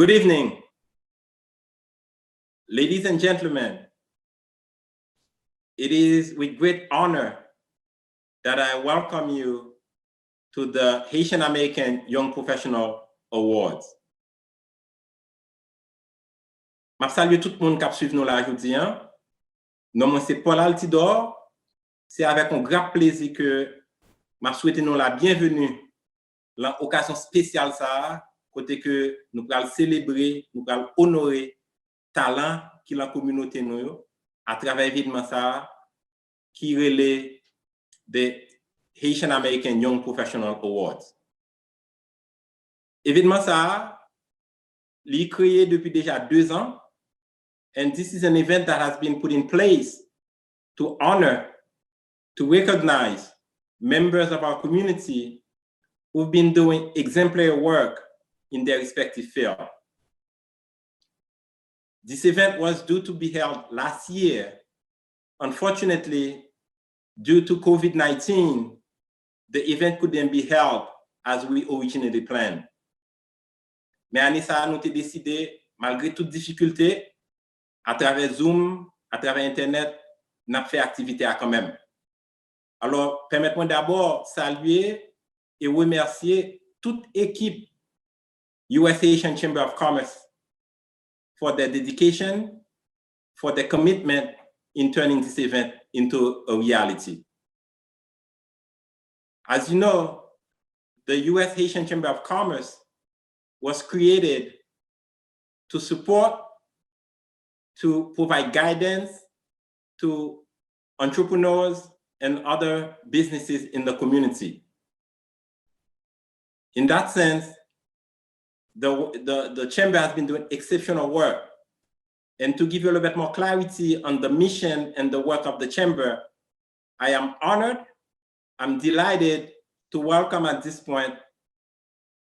Good evening, ladies and gentlemen. It is with great honor that I welcome you to the Haitian American Young Professional Awards. Je salue tout le monde qui suit nous là aujourd'hui. Nom c'est Paul Altidor. C'est avec un grand plaisir que je souhaite nous la bienvenue dans l'occasion spéciale ça, côté que nous allons célébrer, nous allons honorer talent qui la communauté nous à travers événement ça qui relève des Haitian American Young Professional Awards. Événement ça, il est créé depuis déjà 2 ans, and this is an event that has been put in place to honor, to recognize members of our community who've been doing exemplary work in their respective field. This event was due to be held last year. Unfortunately, due to COVID-19, the event couldn't be held as we originally planned. Mais Anissa, nous avons décidé, malgré toutes difficultés, à travers Zoom, à travers Internet, nous avons fait activité quand même. Alors, permettez-moi d'abord saluer et remercier toute équipe US Haitian Chamber of Commerce for their dedication, for their commitment in turning this event into a reality. As you know, the US Haitian Chamber of Commerce was created to support, to provide guidance to entrepreneurs and other businesses in the community. In that sense, the chamber has been doing exceptional work. And to give you a little bit more clarity on the mission and the work of the chamber, I am honored, I'm delighted to welcome at this point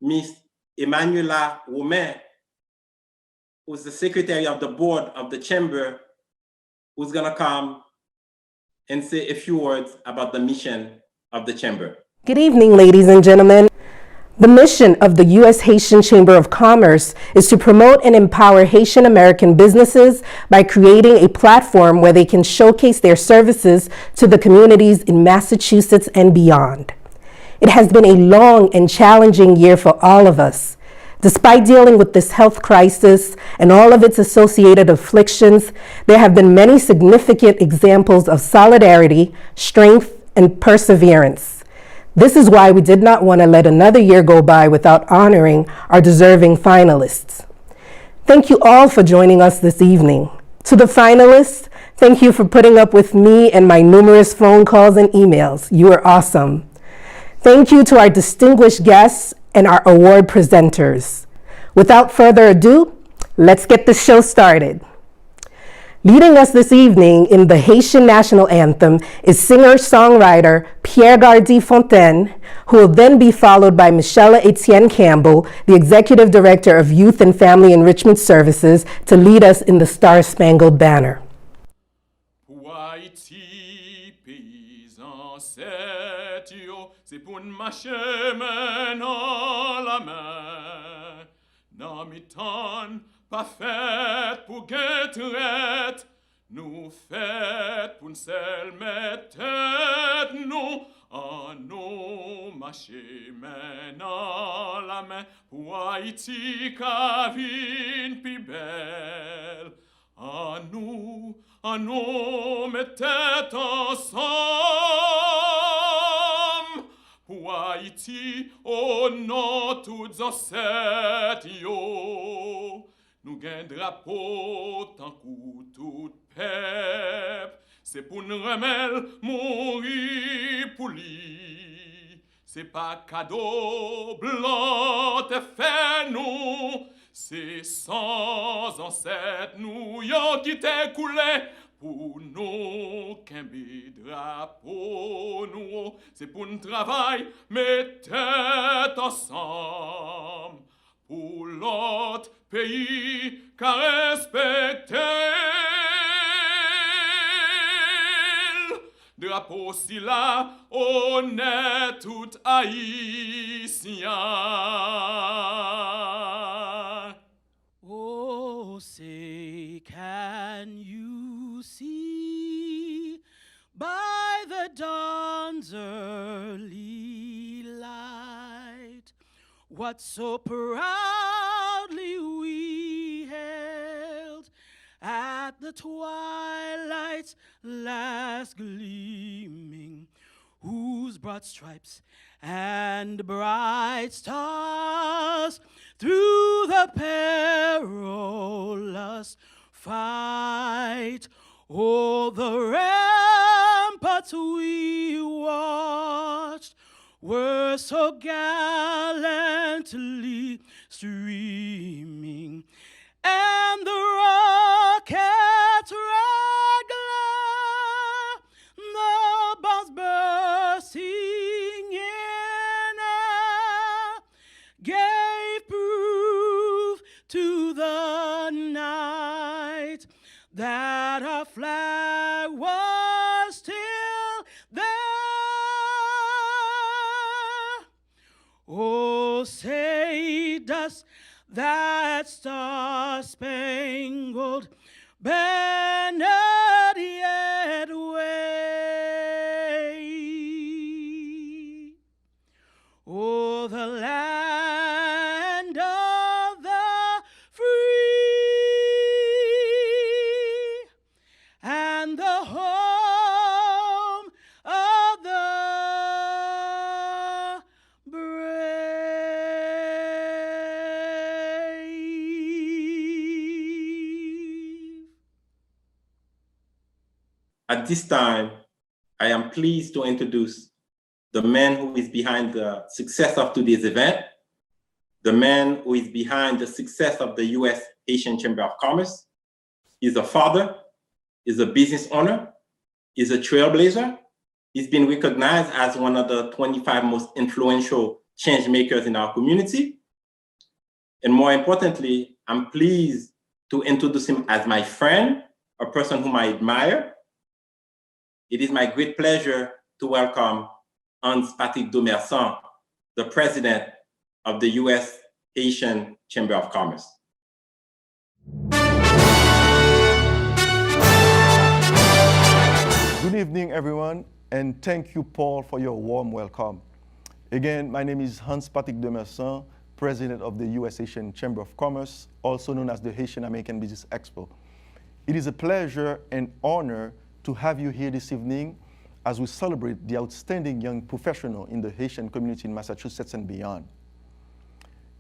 Ms. Emanuela Romain, who's the secretary of the board of the chamber, who's gonna come and say a few words about the mission of the chamber. Good evening, ladies and gentlemen. The mission of the U.S. Haitian Chamber of Commerce is to promote and empower Haitian American businesses by creating a platform where they can showcase their services to the communities in Massachusetts and beyond. It has been a long and challenging year for all of us. Despite dealing with this health crisis and all of its associated afflictions, there have been many significant examples of solidarity, strength, and perseverance. This is why we did not want to let another year go by without honoring our deserving finalists. Thank you all for joining us this evening. To the finalists, thank you for putting up with me and my numerous phone calls and emails. You are awesome. Thank you to our distinguished guests and our award presenters. Without further ado, let's get the show started. Leading us this evening in the Haitian National Anthem is singer-songwriter Pierre Gardy Fontaine, who will then be followed by Michelle Etienne Campbell, the Executive Director of Youth and Family Enrichment Services, to lead us in the Star-Spangled Banner. Haiti, paysan, c'est yo, c'est pour marcher main dans la main. Dans mi temps, pas fait pour guettre, nous fait pour seul mettre nous en nous marcher main dans la main pour Haïti qu'avine pi belle. En nous mettez ensemble pour Haïti au nom tous ancêtres yo. Nous gain drapeau tant que tout peuple, c'est pour nous remettre mourir pour lui. C'est pas cadeau blanc te fait nous, c'est sans ancêtre nous yo qui t'est coulé pour nous qu'un drapeau nous, c'est pour nous travail mettez ensemble pour l'autre pays qu'à respecter. Drapeau si là, on est tout haïtien. what so proudly we held at the twilight's last gleaming, whose broad stripes and bright stars through the perilous fight o'er the ramparts we watched were so gallantly streaming, and the rocket's red glare, the bombs bursting in air, gave proof to the night that our flag was still there. Oh, say does that star-spangled banner yet wave? Oh, the land of the free and the home of the brave. At this time, I am pleased to introduce the man who is behind the success of today's event, the man who is behind the success of the U.S. Haitian Chamber of Commerce. He's a father, he's a business owner, he's a trailblazer. He's been recognized as one of the 25 most influential change makers in our community. And more importantly, I'm pleased to introduce him as my friend, a person whom I admire. It is my great pleasure to welcome Hans-Patrick Domerson, the president of the U.S. Haitian Chamber of Commerce. Good evening, everyone, and thank you, Paul, for your warm welcome. Again, my name is Hans-Patrick Domerson, president of the U.S. Haitian Chamber of Commerce, also known as the Haitian American Business Expo. It is a pleasure and honor to have you here this evening as we celebrate the outstanding young professional in the Haitian community in Massachusetts and beyond.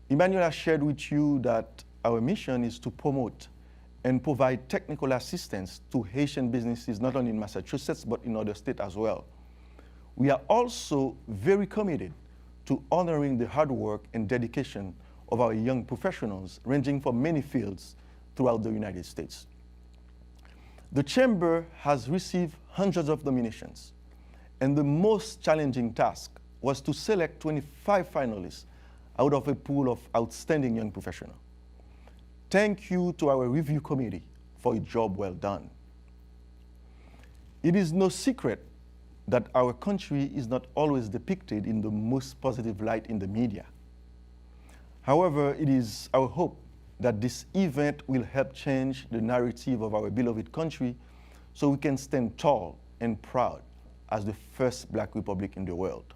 Emmanuel has shared with you that our mission is to promote and provide technical assistance to Haitian businesses, not only in Massachusetts, but in other states as well. We are also very committed to honoring the hard work and dedication of our young professionals, ranging from many fields throughout the United States. The Chamber has received hundreds of nominations, and the most challenging task was to select 25 finalists out of a pool of outstanding young professionals. Thank you to our review committee for a job well done. It is no secret that our country is not always depicted in the most positive light in the media. However, it is our hope that this event will help change the narrative of our beloved country so we can stand tall and proud as the first Black republic in the world.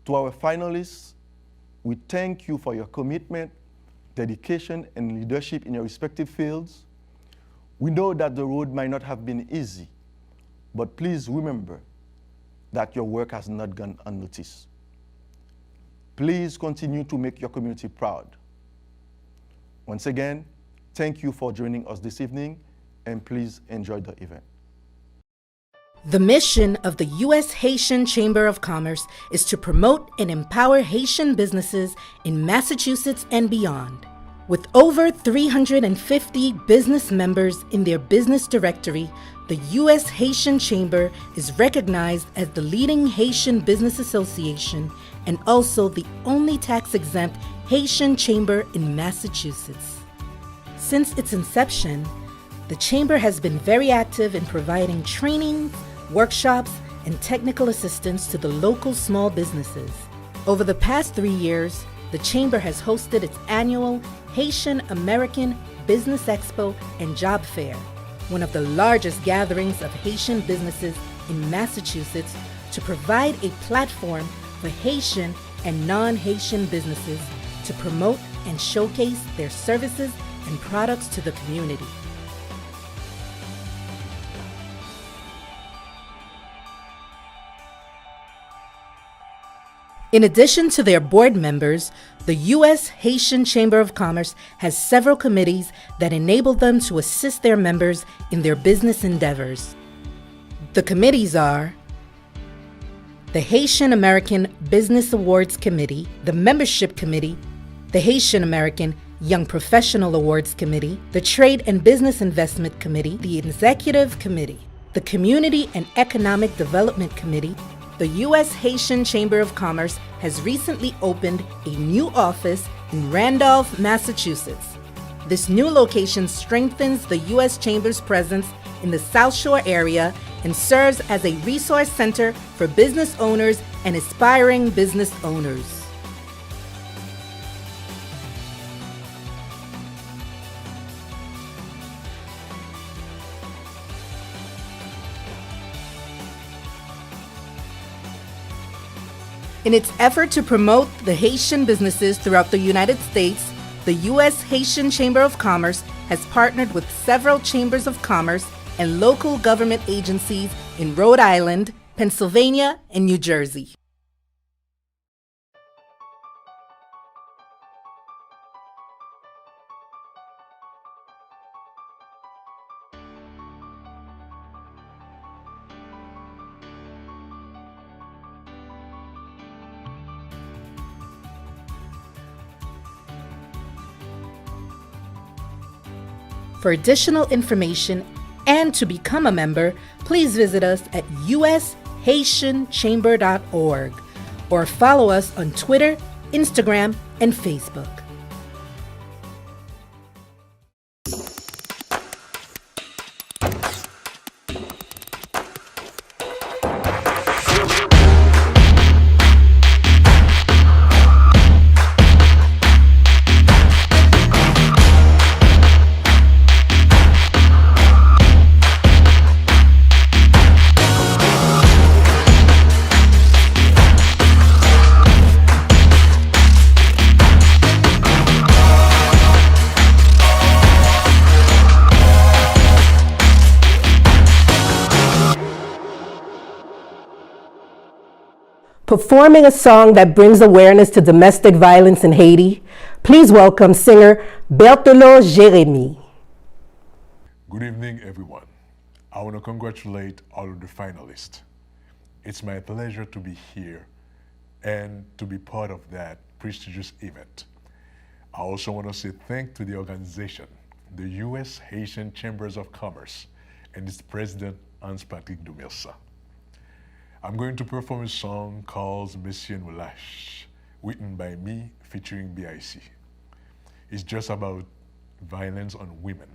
To our finalists, we thank you for your commitment, dedication, and leadership in your respective fields. We know that the road might not have been easy, but please remember that your work has not gone unnoticed. Please continue to make your community proud. Once again, thank you for joining us this evening, and please enjoy the event. The mission of the U.S. Haitian Chamber of Commerce is to promote and empower Haitian businesses in Massachusetts and beyond. With over 350 business members in their business directory, the U.S. Haitian Chamber is recognized as the leading Haitian business association and also the only tax-exempt Haitian chamber in Massachusetts. Since its inception, the Chamber has been very active in providing training, workshops, and technical assistance to the local small businesses. Over the past 3 years, the Chamber has hosted its annual Haitian American Business Expo and Job Fair, one of the largest gatherings of Haitian businesses in Massachusetts, to provide a platform for Haitian and non-Haitian businesses to promote and showcase their services and products to the community. In addition to their board members, the U.S. Haitian Chamber of Commerce has several committees that enable them to assist their members in their business endeavors. The committees are the Haitian American Business Awards Committee, the Membership Committee, the Haitian American Young Professional Awards Committee, the Trade and Business Investment Committee, the Executive Committee, the Community and Economic Development Committee. The U.S. Haitian Chamber of Commerce has recently opened a new office in Randolph, Massachusetts. This new location strengthens the U.S. Chamber's presence in the South Shore area and serves as a resource center for business owners and aspiring business owners. In its effort to promote the Haitian businesses throughout the United States, the U.S. Haitian Chamber of Commerce has partnered with several chambers of commerce and local government agencies in Rhode Island, Pennsylvania, and New Jersey. For additional information and to become a member, please visit us at ushaitianchamber.org or follow us on Twitter, Instagram, and Facebook. Performing a song that brings awareness to domestic violence in Haiti, please welcome singer Berthelot Jérémy. Good evening, everyone. I want to congratulate all of the finalists. It's my pleasure to be here and to be part of that prestigious event. I also want to say thank to the organization, the U.S. Haitian Chambers of Commerce, and its president, Hans-Patrick Dumersa. I'm going to perform a song called Monsieur nous lâche, written by me featuring BIC. It's just about violence on women.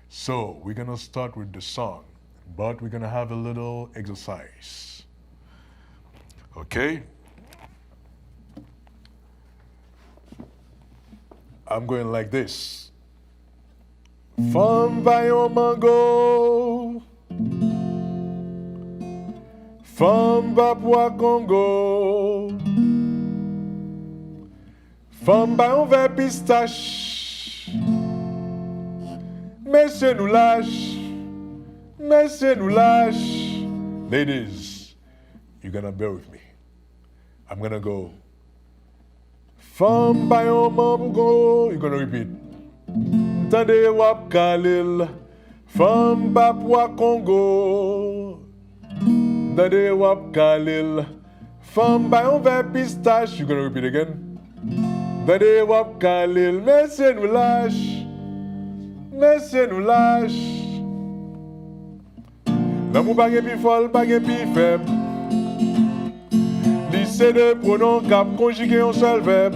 So we're gonna start with the song, but we're gonna have a little exercise. Okay? I'm going like this. Femme vaillant mango, femme Papua Congo, femme bayon vert pistache, Monsieur nous lâche, Monsieur nous lâche. Ladies, you're gonna bear with me. I'm gonna go. Femme bayon mango, you're gonna repeat. Tande wap kalil, femme Papua Congo. Tande wap kalil, femme bayon vert pistache. You're gonna repeat again. Tande wap kalil, Monsieur nous lâche, Monsieur nous lâche. L'amour pa gen pi fol, pa gen pi faible. Li se de pronom kap konjuge yon seul verbe.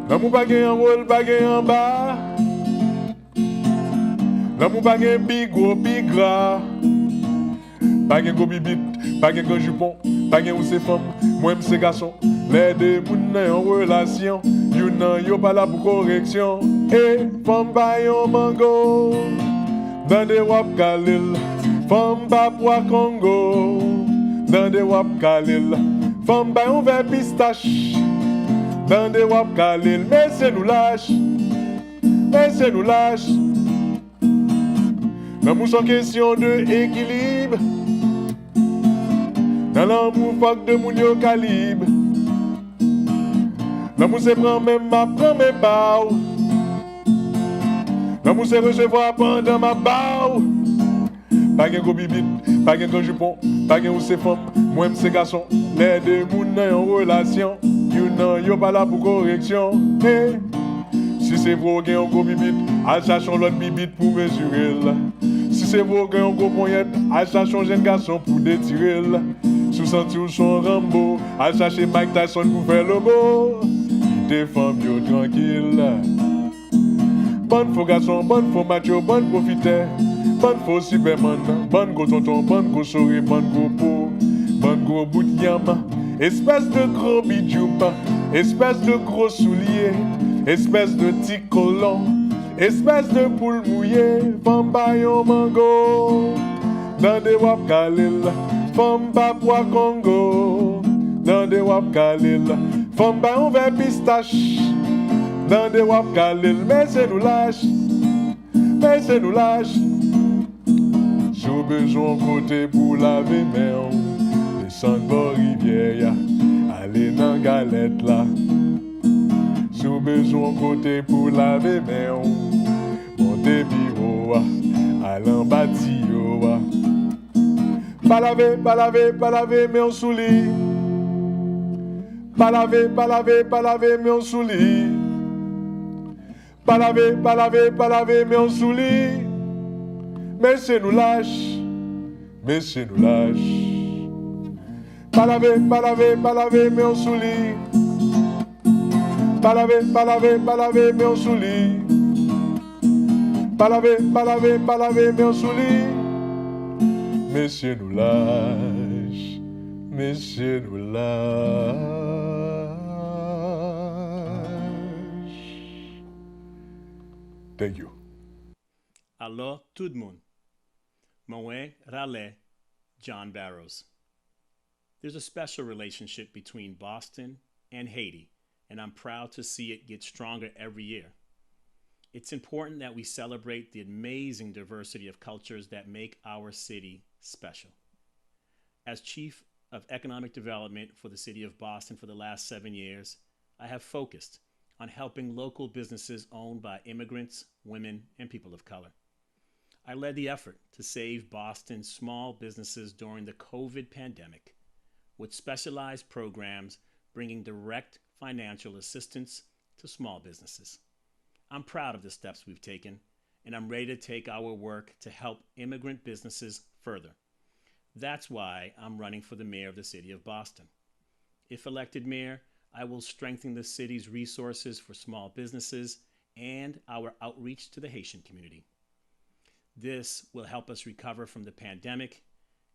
L'amour pa gen en haut, pa gen en bas. L'amour pa gen pi gros, pi gras. Pa gen go bibit, pa gen go jupon, pa gen ou se femme, moi m'se garçon. Les deux moun nan en relation, yon nan yo pa la pour correction. Et femme pa yon mango, dans des wap kalil, femme Papua Congo, dans des wap kalil, Femme bay on verre pistache. Dans des wap kalil, mais c'est nous lâche. Mais c'est nous lâche. L'amour sans question de équilibre. Dans l'amour, fuck de moun yo calibre. L'amour c'est prend même ma prend mes bao. L'amour c'est recevoir pendant ma bao. Pas gen go bibit, pas gen go jupon, pas gen ou c'est femme, moi c'est garçon. Les deux moun nan yon relation, yon nan yon pas là pour correction. Hey. Si c'est vrai gen yon go bibit, al chachon l'autre bibit pour mesurer la. Si c'est vrai gen yon go poignette, al chachon jeune garçon pour détirer la. Sous senti ou son Rambo, al chacher Mike Tyson pour faire le beau. Des femmes yo tranquille. Bonne faux garçon, bonne faux macho, bonne profiteur. Bonne faux Superman, bonne go tonton, bonne go souris, bonne go peau, bonne go bout de yam. Espèce de gros bidjoupa, espèce de gros soulier, espèce de petit colon, espèce de poule mouillée. Femme bayon mango, dans des wap kalil. Femme papua Congo, dans des wap kalil. Femme bayon verre pistache, dans des wap kalil. Mais c'est nous lâche, mais c'est nous lâche. J'ai besoin côté pour laver mes mains. Descendre bord rivière, aller dans galette là. J'ai besoin côté pour laver mes mains. Monter bureau, aller en bâtiment. Pas laver, pas laver, pas laver, mais on souli. Pas laver, pas laver, pas laver, mais on souli. Pas laver, pas laver, pas laver, mais on souli. Mais c'est nous lâche, mais c'est nous lâche. Pas laver, pas laver, pas laver, mais on souli. Pas laver, pas laver, pas laver, mais on souli. Pas laver, pas laver, pas laver, mais on souli. Mais c'est nous lâche, mais c'est nous lâche. Thank you. Alors, tout le monde. Moe Rale, John Barrows. There's a special relationship between Boston and Haiti, and I'm proud to see it get stronger every year. It's important that we celebrate the amazing diversity of cultures that make our city special. As Chief of Economic Development for the City of Boston for the last 7 years, I have focused on helping local businesses owned by immigrants, women, and people of color. I led the effort to save Boston's small businesses during the COVID pandemic with specialized programs bringing direct financial assistance to small businesses. I'm proud of the steps we've taken, and I'm ready to take our work to help immigrant businesses further. That's why I'm running for the mayor of the city of Boston. If elected mayor, I will strengthen the city's resources for small businesses and our outreach to the Haitian community. This will help us recover from the pandemic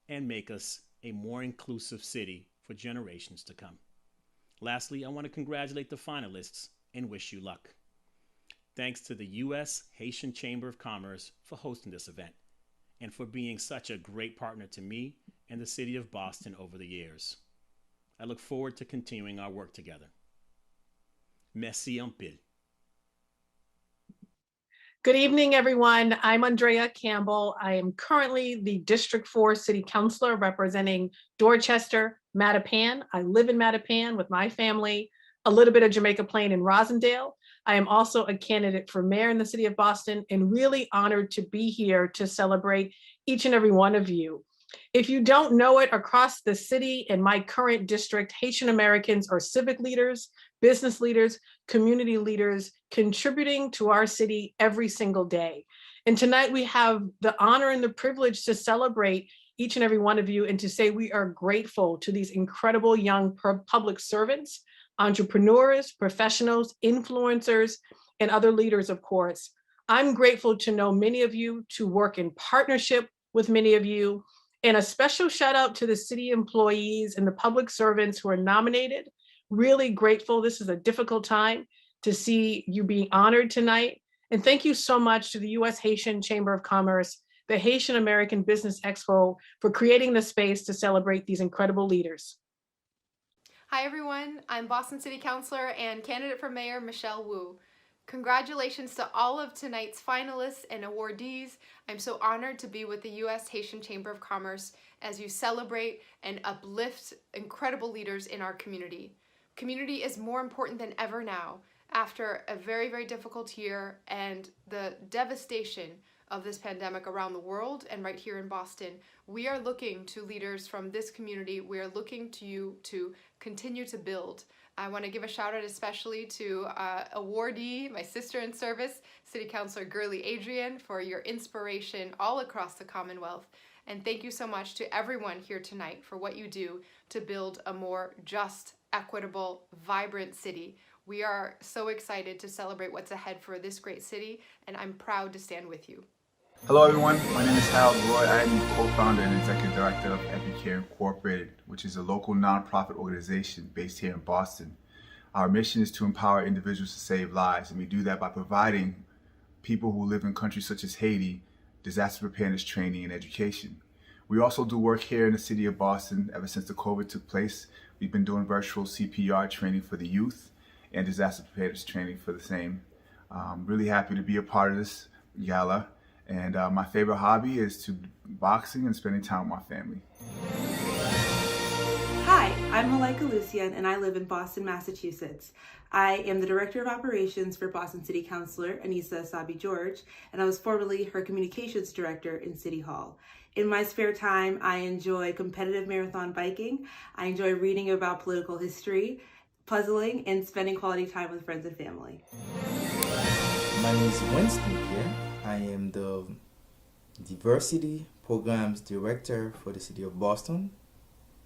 and make us a more inclusive city for generations to come. Lastly, I want to congratulate the finalists and wish you luck. Thanks to the U.S. Haitian Chamber of Commerce for hosting this event and for being such a great partner to me and the city of Boston over the years. I look forward to continuing our work together. Merci en pile. Good evening, everyone. I'm Andrea Campbell. I am currently the District 4 City Councilor representing Dorchester, Mattapan. I live in Mattapan with my family, a little bit of Jamaica Plain and Rosendale. I am also a candidate for mayor in the city of Boston and really honored to be here to celebrate each and every one of you. If you don't know it, across the city in my current district, Haitian Americans are civic leaders, business leaders, community leaders, contributing to our city every single day. And tonight we have the honor and the privilege to celebrate each and every one of you and to say we are grateful to these incredible young public servants, entrepreneurs, professionals, influencers, and other leaders, of course. I'm grateful to know many of you, to work in partnership with many of you, and a special shout out to the city employees and the public servants who are nominated. Really grateful. This is a difficult time to see you being honored tonight. And thank you so much to the U.S. Haitian Chamber of Commerce, the Haitian American Business Expo, for creating the space to celebrate these incredible leaders. Hi everyone, I'm Boston City Councilor and candidate for Mayor Michelle Wu. Congratulations to all of tonight's finalists and awardees. I'm so honored to be with the U.S. Haitian Chamber of Commerce as you celebrate and uplift incredible leaders in our community. Community is more important than ever now after a very, very difficult year and the devastation of this pandemic around the world and right here in Boston. We are looking to leaders from this community. We are looking to you to continue to build. I want to give a shout out especially to awardee, my sister in service, City Councilor Gurley Adrian, for your inspiration all across the Commonwealth. And thank you so much to everyone here tonight for what you do to build a more just, equitable, vibrant city. We are so excited to celebrate what's ahead for this great city, and I'm proud to stand with you. Hello everyone, my name is Harold Roy. I am the co-founder and executive director of Epicare Incorporated, which is a local nonprofit organization based here in Boston. Our mission is to empower individuals to save lives, and we do that by providing people who live in countries such as Haiti disaster preparedness training and education. We also do work here in the city of Boston. Ever since the COVID took place, we've been doing virtual CPR training for the youth and disaster preparedness training for the same. Really happy to be a part of this gala. And my favorite hobby is to boxing and spending time with my family. Hi, I'm Malaika Lucian and I live in Boston, Massachusetts. I am the Director of Operations for Boston City Councilor Anissa Sabi George, and I was formerly her Communications Director in City Hall. In my spare time, I enjoy competitive marathon biking. I enjoy reading about political history, puzzling, and spending quality time with friends and family. My name is Winston here. I am the Diversity Programs Director for the City of Boston,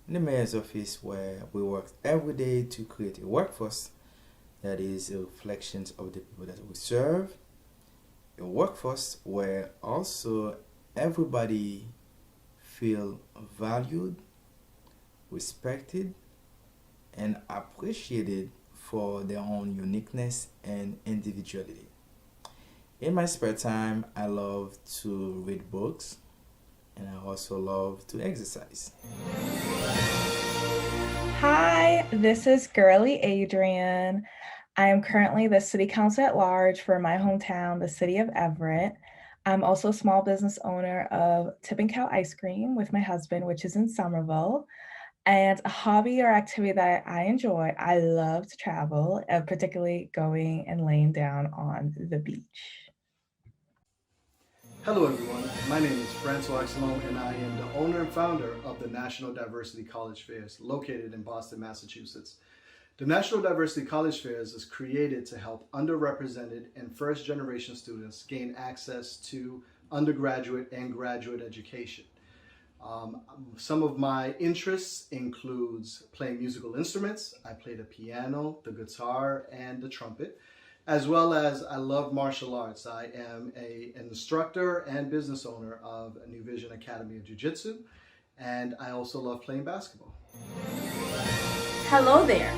in the Mayor's Office, where we work every day to create a workforce that is a reflection of the people that we serve, a workforce where also everybody feel valued, respected, and appreciated for their own uniqueness and individuality. In my spare time, I love to read books, and I also love to exercise. Hi, this is Girly Adrian. I am currently the City Council at Large for my hometown, the City of Everett. I'm also a small business owner of Tip and Cow Ice Cream with my husband, which is in Somerville. And a hobby or activity that I enjoy, I love to travel, particularly going and laying down on the beach. Hello everyone, my name is Francois Salome and I am the owner and founder of the National Diversity College Fairs located in Boston, Massachusetts. The National Diversity College Fairs is created to help underrepresented and first generation students gain access to undergraduate and graduate education. Some of my interests includes playing musical instruments. I play the piano, the guitar, and the trumpet. As well as I love martial arts. I am an instructor and business owner of New Vision Academy of Jiu-Jitsu, and I also love playing basketball. Hello there,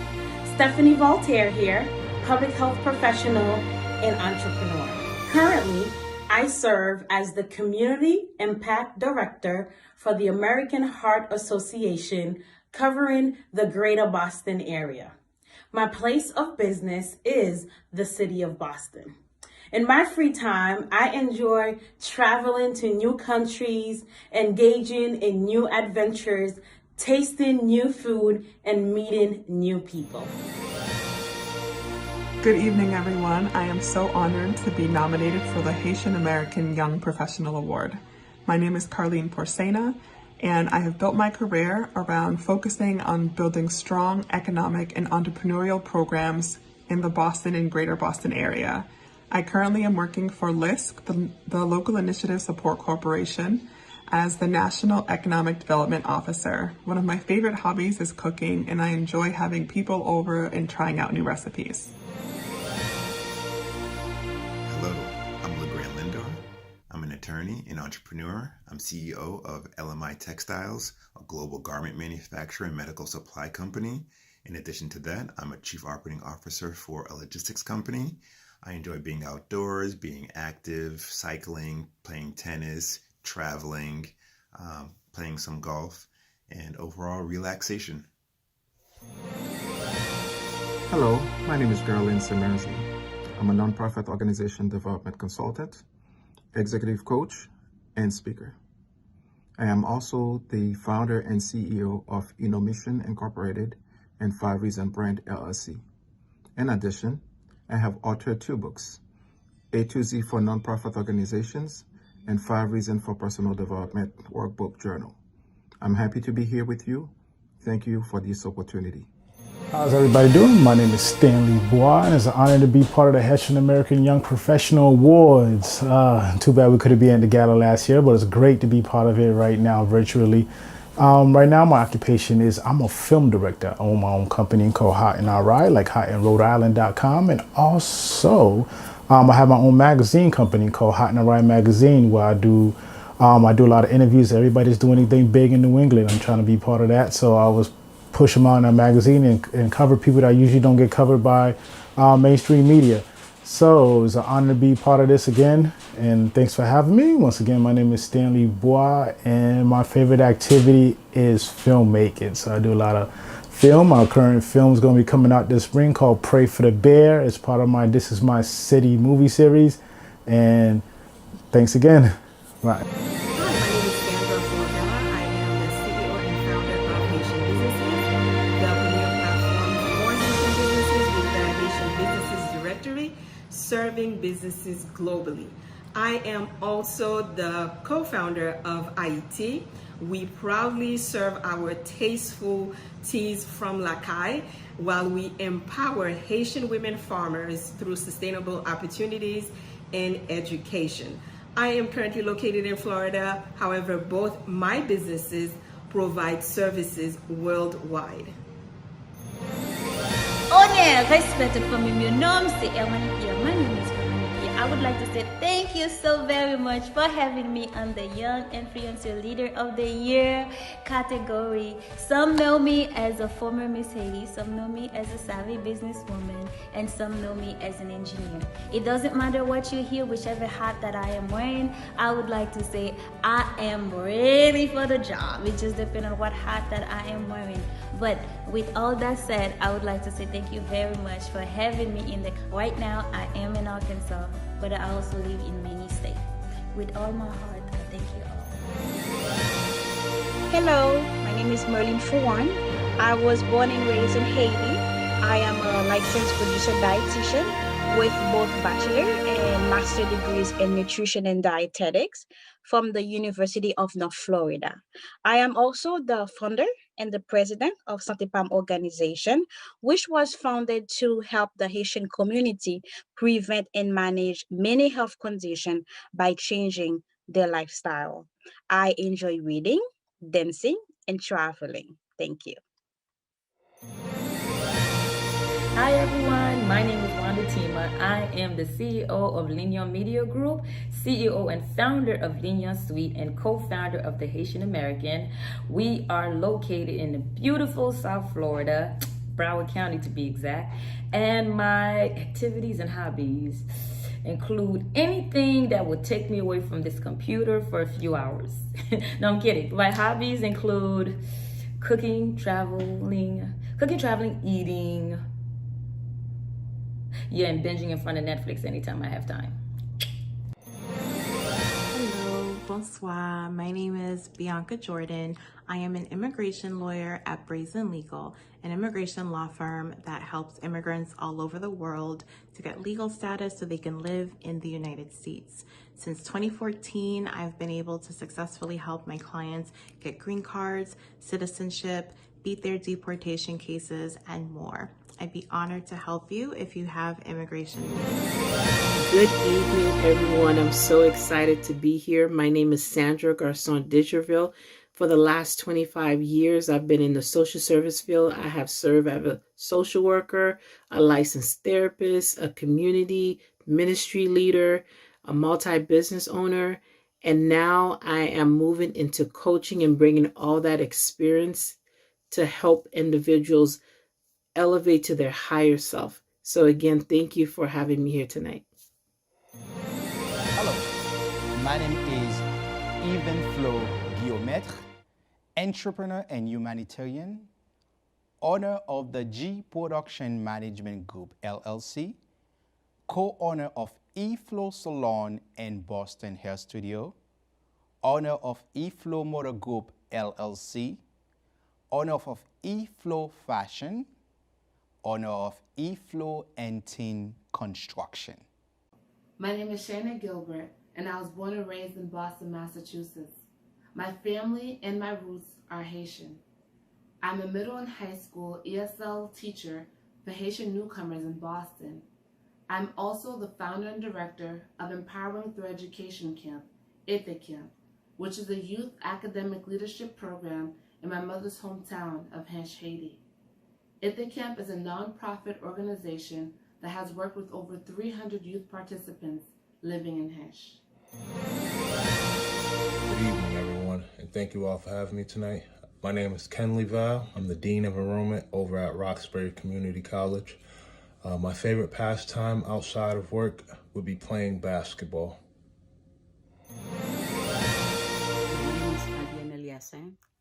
Stephanie Voltaire here, public health professional and entrepreneur. Currently, I serve as the Community Impact Director for the American Heart Association, covering the greater Boston area. My place of business is the City of Boston. In my free time, I enjoy traveling to new countries, engaging in new adventures, tasting new food, and meeting new people. Good evening, everyone. I am so honored to be nominated for the Haitian American Young Professional Award. My name is Carlene Porcena, and I have built my career around focusing on building strong economic and entrepreneurial programs in the Boston and Greater Boston area. I currently am working for LISC, the Local Initiative Support Corporation, as the National Economic Development Officer. One of my favorite hobbies is cooking, and I enjoy having people over and trying out new recipes. Hello, I'm LeGrand Lindor. I'm an attorney and entrepreneur. I'm CEO of LMI Textiles, a global garment manufacturer and medical supply company. In addition to that, I'm a chief operating officer for a logistics company. I enjoy being outdoors, being active, cycling, playing tennis, traveling, playing some golf, and overall relaxation. Hello, my name is Geraldine Simerzi. I'm a nonprofit organization development consultant, executive coach, and speaker. I am also the founder and CEO of Innomission Incorporated and 5 Reason Brand LLC. In addition, I have authored 2 books, A to Z for Nonprofit Organizations and 5 Reasons for Personal Development Workbook Journal. I'm happy to be here with you. Thank you for this opportunity. How's everybody doing? My name is Stanley Bois, and it's an honor to be part of the Haitian American Young Professional Awards. Too bad we couldn't be at the gala last year, but it's great to be part of it right now virtually. Right now, my occupation is I'm a film director. I own my own company called Hot in RI, like hotinrhodeisland.com, and also I have my own magazine company called Hot in RI Magazine, where I do a lot of interviews. Everybody's doing anything big in New England. I'm trying to be part of that, so I was push them out in a magazine and cover people that usually don't get covered by mainstream media. So it's an honor to be part of this again, and thanks for having me. Once again, my name is Stanley Bois, and my favorite activity is filmmaking. So I do a lot of film. Our current film is going to be coming out this spring called Pray for the Bear. It's part of my This Is My City movie series, and thanks again. Bye. Serving businesses globally. I am also the co-founder of Haiti. We proudly serve our tasteful teas from Lacaille while we empower Haitian women farmers through sustainable opportunities and education. I am currently located in Florida. However, both my businesses provide services worldwide. Honor, respect from your name, c'est I would like to say thank you so very much for having me on the Young Influencer Leader of the Year category. Some know me as a former Miss Haiti, some know me as a savvy businesswoman, and some know me as an engineer. It doesn't matter what you hear, whichever hat that I am wearing, I would like to say I am ready for the job. It just depends on what hat that I am wearing. But with all that said, I would like to say thank you very much for having me in the... Right now, I am in Arkansas, but I also live in many states. With all my heart, I thank you all. Hello, my name is Merlin Fouan. I was born and raised in Haiti. I am a licensed producer dietitian with both bachelor and master degrees in nutrition and dietetics from the University of North Florida. I am also the founder and the president of Santé Pam organization, which was founded to help the Haitian community prevent and manage many health conditions by changing their lifestyle. I enjoy reading, dancing, and traveling. Thank you. Hi everyone, my name is Wanda Tima. I am the CEO of Lignon Media Group, CEO and founder of Lignon Suite, and co-founder of the Haitian American. We are located in the beautiful South Florida, Broward County to be exact, and my activities and hobbies include anything that would take me away from this computer for a few hours. No, I'm kidding. My hobbies include cooking, traveling, eating, and binging in front of Netflix anytime I have time. Hello, bonsoir. My name is Bianca Jordan. I am an immigration lawyer at Brazen Legal, an immigration law firm that helps immigrants all over the world to get legal status so they can live in the United States. Since 2014, I've been able to successfully help my clients get green cards, citizenship, beat their deportation cases, and more. I'd be honored to help you if you have immigration needs. Good evening, everyone. I'm so excited to be here. My name is Sandra Garcon Ditcherville. For the last 25 years, I've been in the social service field. I have served as a social worker, a licensed therapist, a community ministry leader, a multi-business owner, and now I am moving into coaching and bringing all that experience to help individuals elevate to their higher self. So again, thank you for having me here tonight. Hello, my name is Yvan Flo Guillaumetre, entrepreneur and humanitarian, owner of the G Production Management Group, LLC, co-owner of eFlow Salon and Boston Hair Studio, owner of eFlow Motor Group, LLC, owner of eFlow Fashion, owner of eFlow and Teen Construction. My name is Shana Gilbert, and I was born and raised in Boston, Massachusetts. My family and my roots are Haitian. I'm a middle and high school ESL teacher for Haitian newcomers in Boston. I'm also the founder and director of Empowering Through Education Camp, ITHE Camp, which is a youth academic leadership program in my mother's hometown of Hache, Haiti. ITHE Camp is a nonprofit organization that has worked with over 300 youth participants living in Hache. Good evening, everyone, and thank you all for having me tonight. My name is Ken Leval. I'm the Dean of Enrollment over at Roxbury Community College. My favorite pastime outside of work would be playing basketball.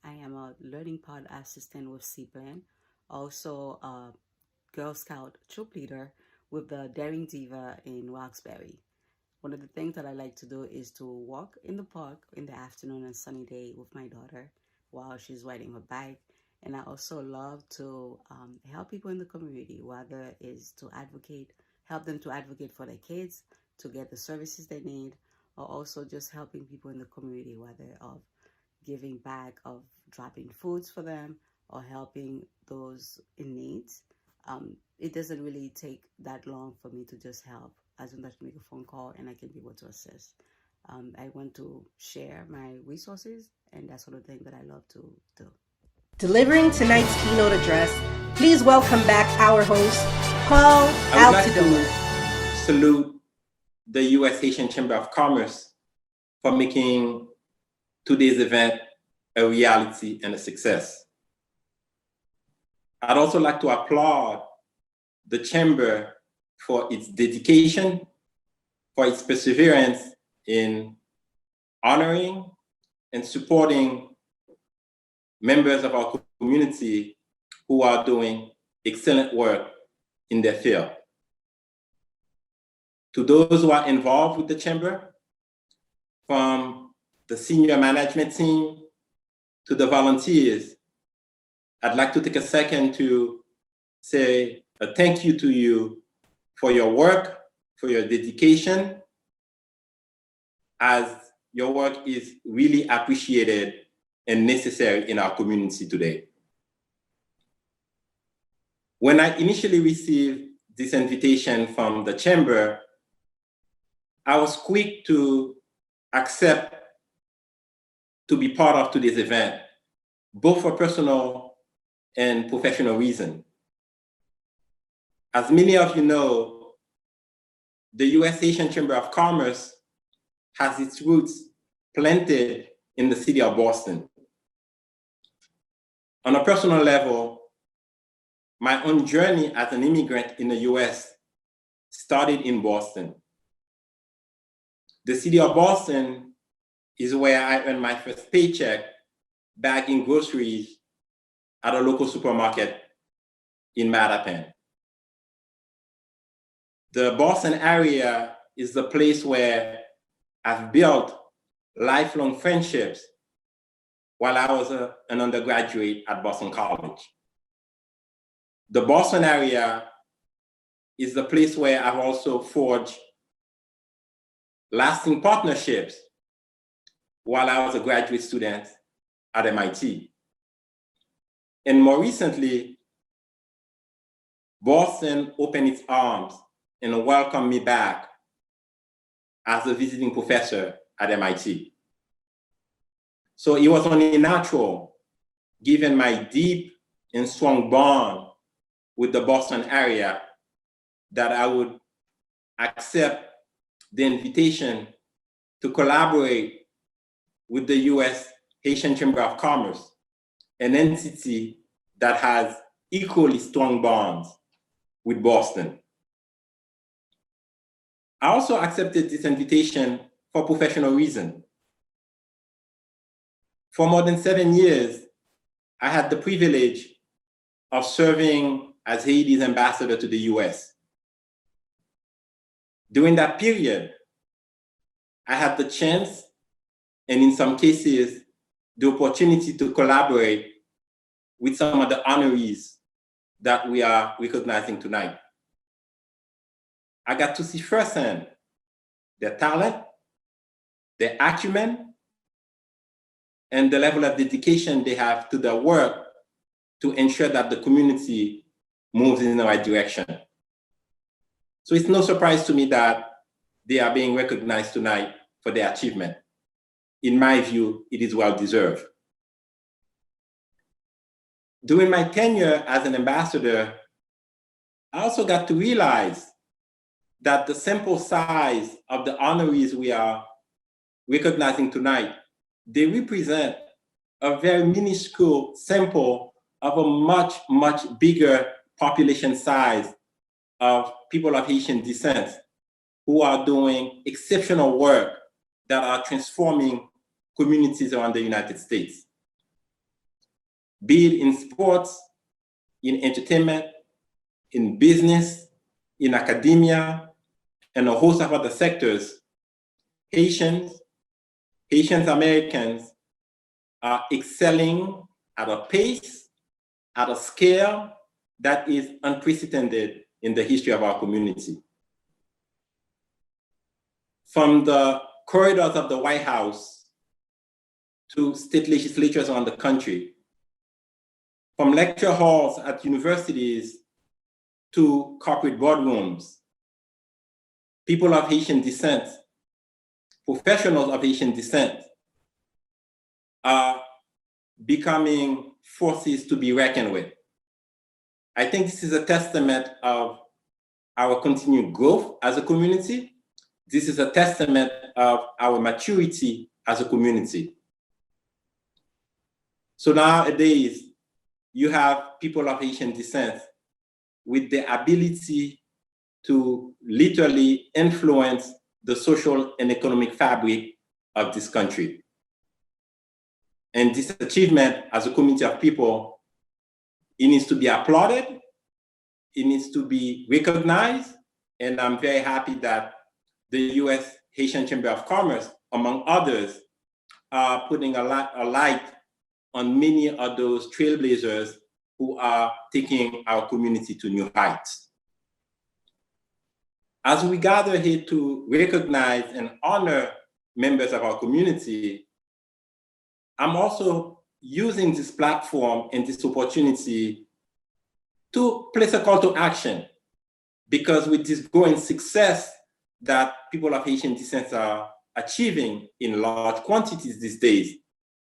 I am a learning pod assistant with C-Plan, also a Girl Scout troop leader with the Daring Diva in Roxbury. One of the things that I like to do is to walk in the park in the afternoon on a sunny day with my daughter while she's riding her bike. And I also love to help people in the community, whether it's to help them to advocate for their kids, to get the services they need, or also just helping people in the community, whether of giving back, of dropping foods for them, or helping those in need. It doesn't really take that long for me to just help. As soon as I make a phone call and I can be able to assist. I want to share my resources, and that's sort of thing that I love to do. Delivering tonight's keynote address, please welcome back our host, Paul Altidor. I would like to salute the U.S. Haitian Chamber of Commerce for making today's event a reality and a success. I'd also like to applaud the Chamber for its dedication, for its perseverance in honoring and supporting members of our community who are doing excellent work in their field. To those who are involved with the Chamber, from the senior management team to the volunteers, I'd like to take a second to say a thank you to you for your work, for your dedication, as your work is really appreciated and necessary in our community today. When I initially received this invitation from the Chamber, I was quick to accept to be part of today's event, both for personal and professional reasons. As many of you know, the U.S. Haitian Chamber of Commerce has its roots planted in the city of Boston. On a personal level, my own journey as an immigrant in the U.S. started in Boston. The city of Boston is where I earned my first paycheck bagging groceries at a local supermarket in Mattapan. The Boston area is the place where I've built lifelong friendships while I was an undergraduate at Boston College. The Boston area is the place where I've also forged lasting partnerships while I was a graduate student at MIT. And more recently, Boston opened its arms and welcomed me back as a visiting professor at MIT. So it was only natural, given my deep and strong bond with the Boston area, that I would accept the invitation to collaborate with the U.S. Haitian Chamber of Commerce, an entity that has equally strong bonds with Boston. I also accepted this invitation for professional reasons. For more than 7 years, I had the privilege of serving as Haiti's ambassador to the US. During that period, I had the chance, and in some cases, the opportunity to collaborate with some of the honorees that we are recognizing tonight. I got to see firsthand their talent, their acumen, and the level of dedication they have to their work to ensure that the community moves in the right direction. So it's no surprise to me that they are being recognized tonight for their achievement. In my view, it is well deserved. During my tenure as an ambassador, I also got to realize that the simple size of the honorees we are recognizing tonight, they represent a very minuscule sample of a much, much bigger population size of people of Haitian descent who are doing exceptional work that are transforming communities around the United States. Be it in sports, in entertainment, in business, in academia, and a host of other sectors, Haitian Americans are excelling at a pace, at a scale that is unprecedented in the history of our community. From the corridors of the White House to state legislatures around the country, from lecture halls at universities to corporate boardrooms, people of Haitian descent, professionals of Haitian descent are becoming forces to be reckoned with. I think this is a testament of our continued growth as a community. This is a testament of our maturity as a community. So nowadays, you have people of Haitian descent with the ability to literally influence the social and economic fabric of this country. And this achievement as a community of people, it needs to be applauded, it needs to be recognized, and I'm very happy that the US Haitian Chamber of Commerce, among others, are putting a light on many of those trailblazers who are taking our community to new heights. As we gather here to recognize and honor members of our community, I'm also using this platform and this opportunity to place a call to action, because with this growing success that people of Haitian descent are achieving in large quantities these days,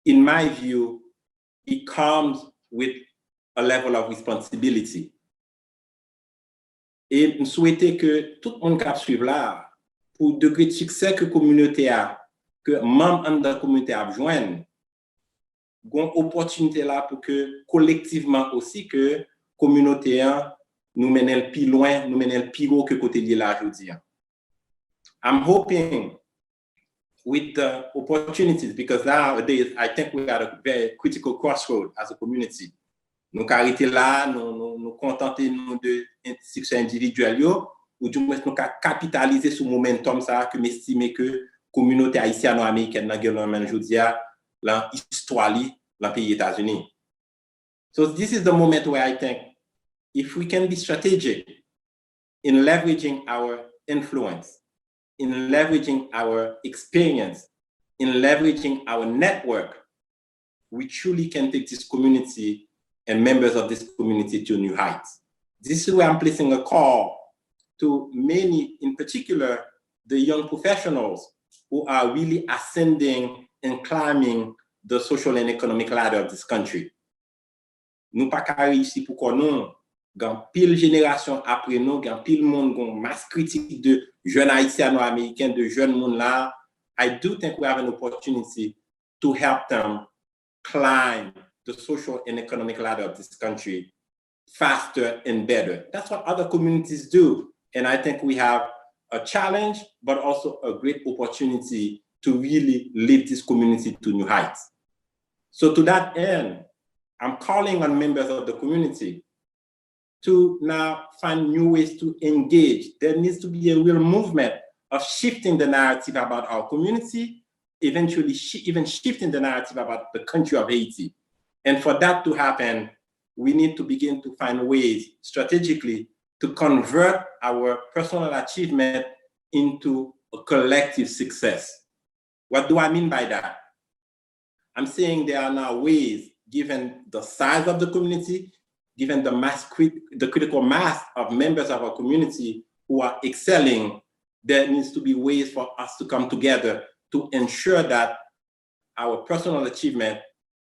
in my view, it comes with a level of responsibility. Et je souhaitais que tout le monde qui suive là, pour le degré de succès que la communauté a, que membres de la communauté a besoin, une opportunité là pour que collectivement aussi que la communauté nous mène le plus loin, nous mène le plus haut que côté lié là aujourd'hui. I'm hoping with the opportunities, because nowadays I think we're at a very critical crossroad as a community. Nous arrêter là, nous contenter de succès individuel, ou du moins nous capitaliser sur le momentum ça que m'estimer que la communauté haïtiano-américaine dans le aujourd'hui l'histoire dans le pays États-Unis. So this is the moment where I think if we can be strategic in leveraging our influence, in leveraging our experience, in leveraging our network, we truly can take this community and members of this community to new heights. This is where I'm placing a call to many, in particular, the young professionals who are really ascending and climbing the social and economic ladder of this country. Nous pas qu'à réussir pour qu'on nous, dans pile génération après nous, dans pile monde, dans masse critique de jeunes haïtiano-américains, de jeunes monde là, I do think we have an opportunity to help them climb the social and economic ladder of this country faster and better. That's what other communities do. And I think we have a challenge, but also a great opportunity to really lift this community to new heights. So to that end, I'm calling on members of the community to now find new ways to engage. There needs to be a real movement of shifting the narrative about our community, eventually even shifting the narrative about the country of Haiti. And for that to happen, we need to begin to find ways strategically to convert our personal achievement into a collective success. What do I mean by that? I'm saying there are now ways, given the size of the community, given the critical mass of members of our community who are excelling, there needs to be ways for us to come together to ensure that our personal achievement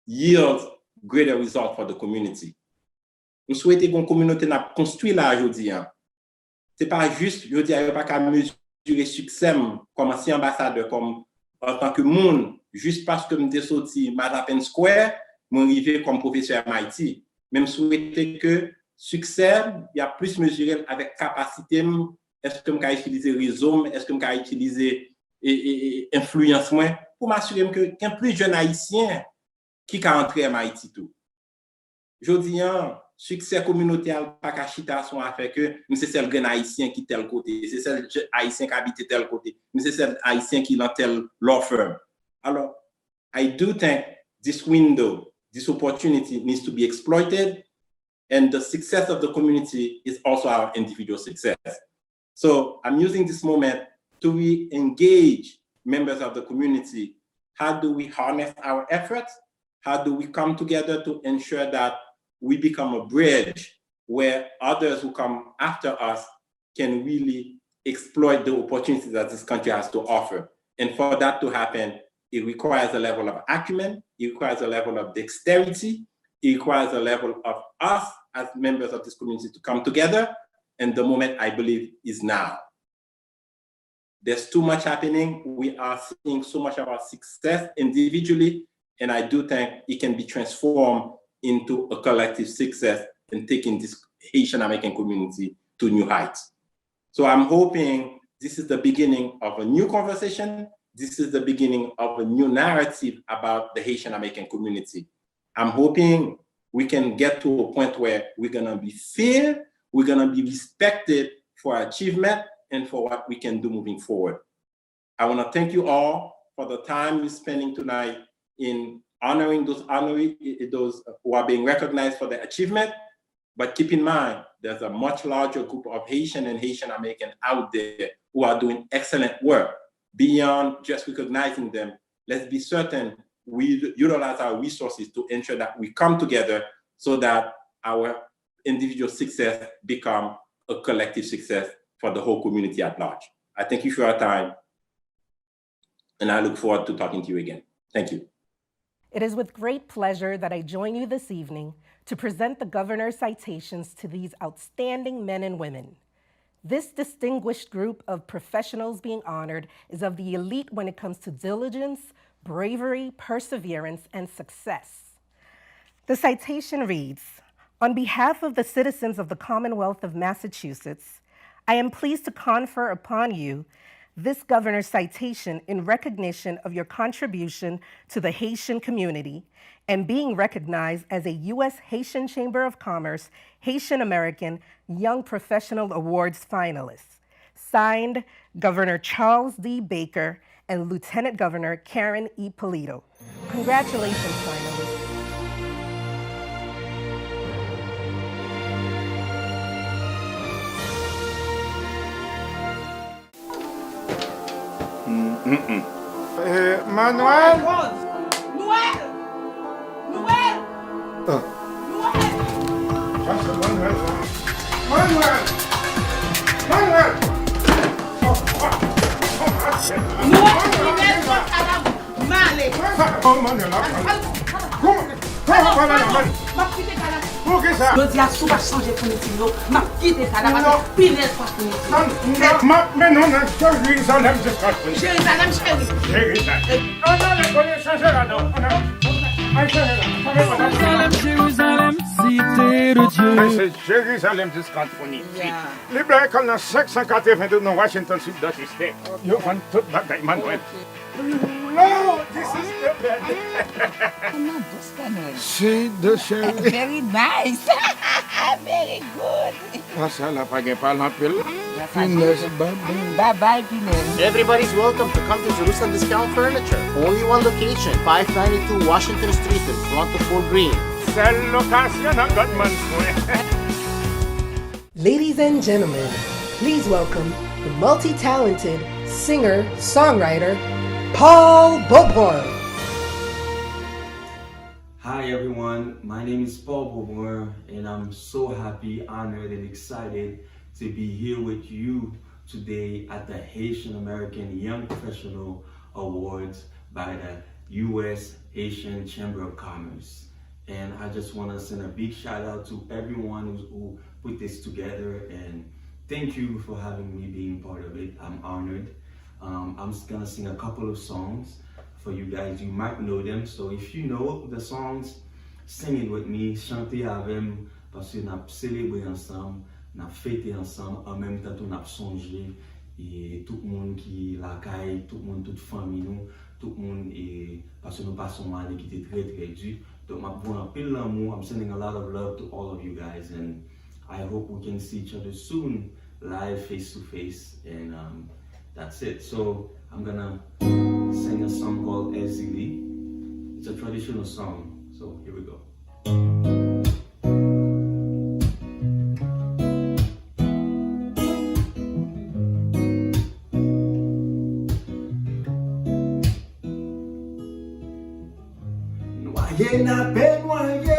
yields greater results for the community. Nous souhaitons qu'une communauté n'a construit là aujourd'hui. C'est pas juste, je dis, il n'y a pas qu'à mesurer succès comme ancien ambassadeur, comme en tant que monde, juste parce que je suis sorti Matapen Square, je suis arrivé comme professeur à Haïti. Même souhaiter que succès, il y a plus mesuré avec capacité. Est-ce que je peux utiliser réseau, est-ce que je peux utiliser influence pour m'assurer que qu'un plus jeune haïtien qui a entré à Haïti tout. Je dis succès communautaire pas qu'achita son affaire que c'est celle jeune haïtien qui tel côté, c'est celle haïtien qui habite tel côté, mais c'est celle haïtien qui dans tel law firm. Alors, I do think this window, this opportunity needs to be exploited, and the success of the community is also our individual success. So I'm using this moment to re-engage members of the community. How do we harness our efforts? How do we come together to ensure that we become a bridge where others who come after us can really exploit the opportunities that this country has to offer? And for that to happen, it requires a level of acumen, it requires a level of dexterity, it requires a level of us as members of this community to come together. And the moment, I believe, is now. There's too much happening. We are seeing so much of our success individually, and I do think it can be transformed into a collective success and taking this Haitian American community to new heights. So I'm hoping this is the beginning of a new conversation. This is the beginning of a new narrative about the Haitian American community. I'm hoping we can get to a point where we're gonna be feared, we're gonna be respected for our achievement and for what we can do moving forward. I wanna thank you all for the time we're spending tonight in honoring those who are being recognized for their achievement. But keep in mind, there's a much larger group of Haitian and Haitian American out there who are doing excellent work. Beyond just recognizing them, let's be certain we utilize our resources to ensure that we come together so that our individual success become a collective success for the whole community at large. I thank you for your time, and I look forward to talking to you again. Thank you. It is with great pleasure that I join you this evening to present the governor's citations to these outstanding men and women. This distinguished group of professionals being honored is of the elite when it comes to diligence, bravery, perseverance, and success. The citation reads, "On behalf of the citizens of the Commonwealth of Massachusetts, I am pleased to confer upon you this governor's citation in recognition of your contribution to the Haitian community and being recognized as a U.S. Haitian Chamber of Commerce Haitian American Young Professional Awards finalist. Signed, Governor Charles D. Baker and Lieutenant Governor Karen E. Polito. Congratulations, finalists." Manuel? Noël! Noël! Noël! Manuel! Manuel! Je dis à sous va changer pour nous, m'a quitté ça là, pile espace pour nous. Mais non, Jérusalem, c'est pas Jérusalem, chérie. Non, les connaissances là, non. Jérusalem, cité de Dieu. C'est Jérusalem jusqu'à Tony. Les Blancs, quand on a 582 dans Washington, Sud, dans le système, ils vont tout bagaille, Manuel. No, this is the C'est de chez Very nice. Very good. ça la pas parle en pile. Finesse, Bye-bye, Pinel. Everybody's welcome to come to Jerusalem Discount Furniture. Only one location, 592 Washington Street in front of Fort Greene. Seule location à Godman Ladies and gentlemen, please welcome the multi-talented singer-songwriter, Paul Beauvoir. Hi everyone, my name is Paul Beauvoir and I'm so happy, honored and excited to be here with you today at the Haitian American Young Professional Awards by the U.S. Haitian Chamber of Commerce. And I just want to send a big shout out to everyone who put this together, and thank you for having me being part of it. I'm honored. I'm just gonna sing a couple of songs for you guys. You might know them, so if you know the songs, sing it with me, chantez avec moi, parce que nous avons célébré ensemble, nous avons fêté ensemble, en même temps nous avons songé, et tout le monde qui la caille, tout le monde, toute famille, nous, tout le monde, et parce que nous passons une année qui était très très dure. Donc, I'm sending a lot of love to all of you guys, and I hope we can see each other soon, live, face to face, and that's it. So I'm gonna sing a song called Ezili. It's a traditional song, so here we go. Noyé n'a pas noyé.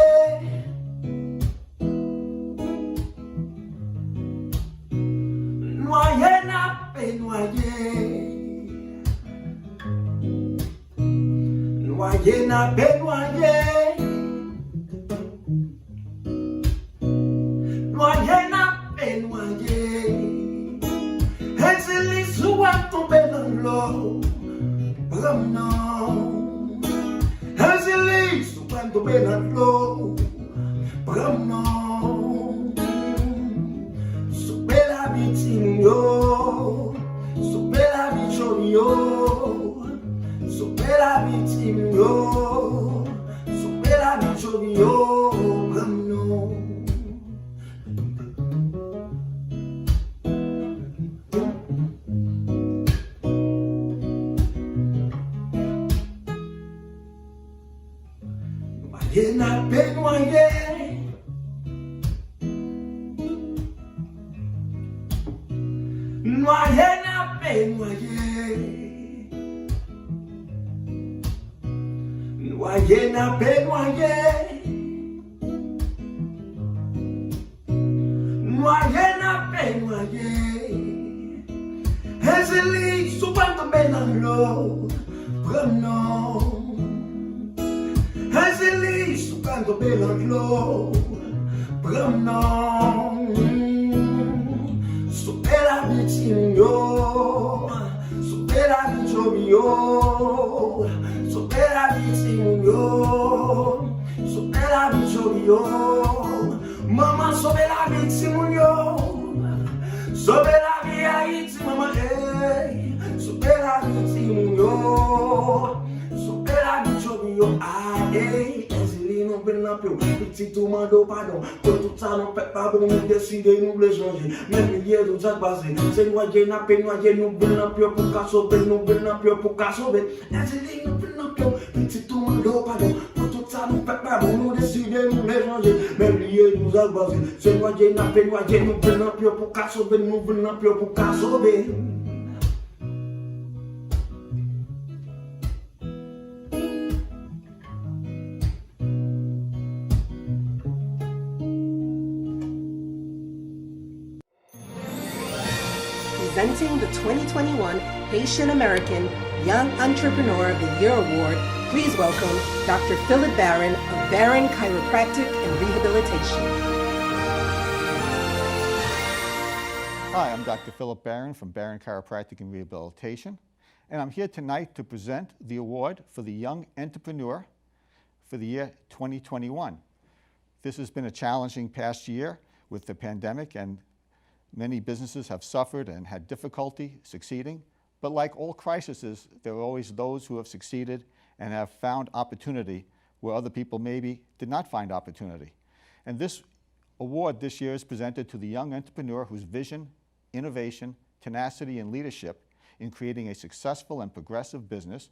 Noyé n'a pas noyé. Noyé n'a pas noyé. Noyé n'a pas noyé. Et c'est l'histoire tombée dans l'eau. Promenons. Et c'est l'histoire tombée dans l'eau. Promenons. Souper la victime yo. Souper la victime yo. Souper la victime yo. Souper la victime yo. Promenons. Noyé n'a pas noyé. Noyé n'a pas noyé. Noyé n'a pas noyé. Noyé n'a pas noyé. Et c'est lui souvent tombé dans l'eau. Promenons. Et c'est lui souvent tombé dans l'eau. Promenons. Souper la victime yo. Souper la victime yo. Souper la victime yo. Souper la victime yo. Maman sauver la victime yo. Sauver la vie Haïti maman hey. Sauver la victime yo. Sauver la victime yo. Hey. Nous venons plus, petit tout mando pardon. Pour tout ça, nous fait pas pour nous décider, nous voulons changer. Même hier, nous avons passé. C'est noyé, n'a pas noyé, nous venons plus pour qu'à sauver, nous venons plus pour qu'à sauver. Nous venons plus, petit tout mando pardon. Pour tout ça, nous fait pas pour nous décider, nous voulons changer. Même hier, nous avons passé. C'est noyé, n'a pas noyé, nous venons plus pour qu'à sauver, nous venons plus pour qu'à sauver. Presenting the 2021 Haitian American Young Entrepreneur of the Year Award, please welcome Dr. Philip Barron of Barron Chiropractic and Rehabilitation. Hi, I'm Dr. Philip Barron from Barron Chiropractic and Rehabilitation, and I'm here tonight to present the award for the Young Entrepreneur for the year 2021. This has been a challenging past year with the pandemic, and many businesses have suffered and had difficulty succeeding, but like all crises, there are always those who have succeeded and have found opportunity where other people maybe did not find opportunity. And this award this year is presented to the young entrepreneur whose vision, innovation, tenacity, and leadership in creating a successful and progressive business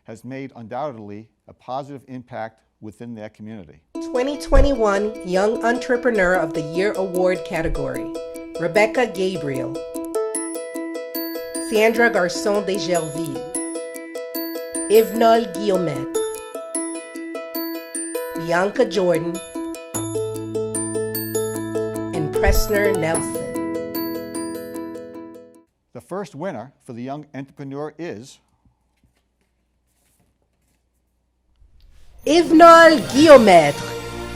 has made undoubtedly a positive impact within their community. 2021 Young Entrepreneur of the Year Award category: Rebecca Gabriel, Sandra Garçon de Gerville, Evenol Guillaumet, Bianca Jordan, and Pressner Nelson. The first winner for the young entrepreneur is Evenol Guillaumet.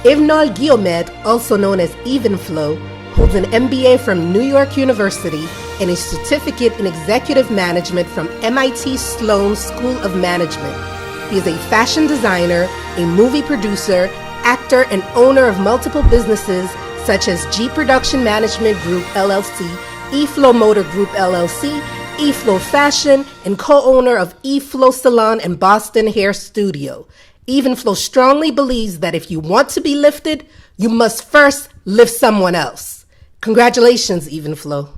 Evenol Guillaumet, also known as Evenflow, holds an MBA from New York University and a certificate in executive management from MIT Sloan School of Management. He is a fashion designer, a movie producer, actor, and owner of multiple businesses such as G Production Management Group, LLC, eFlow Motor Group, LLC, eFlow Fashion, and co-owner of eFlow Salon and Boston Hair Studio. Evenflow strongly believes that if you want to be lifted, you must first lift someone else. Congratulations, Evenflow.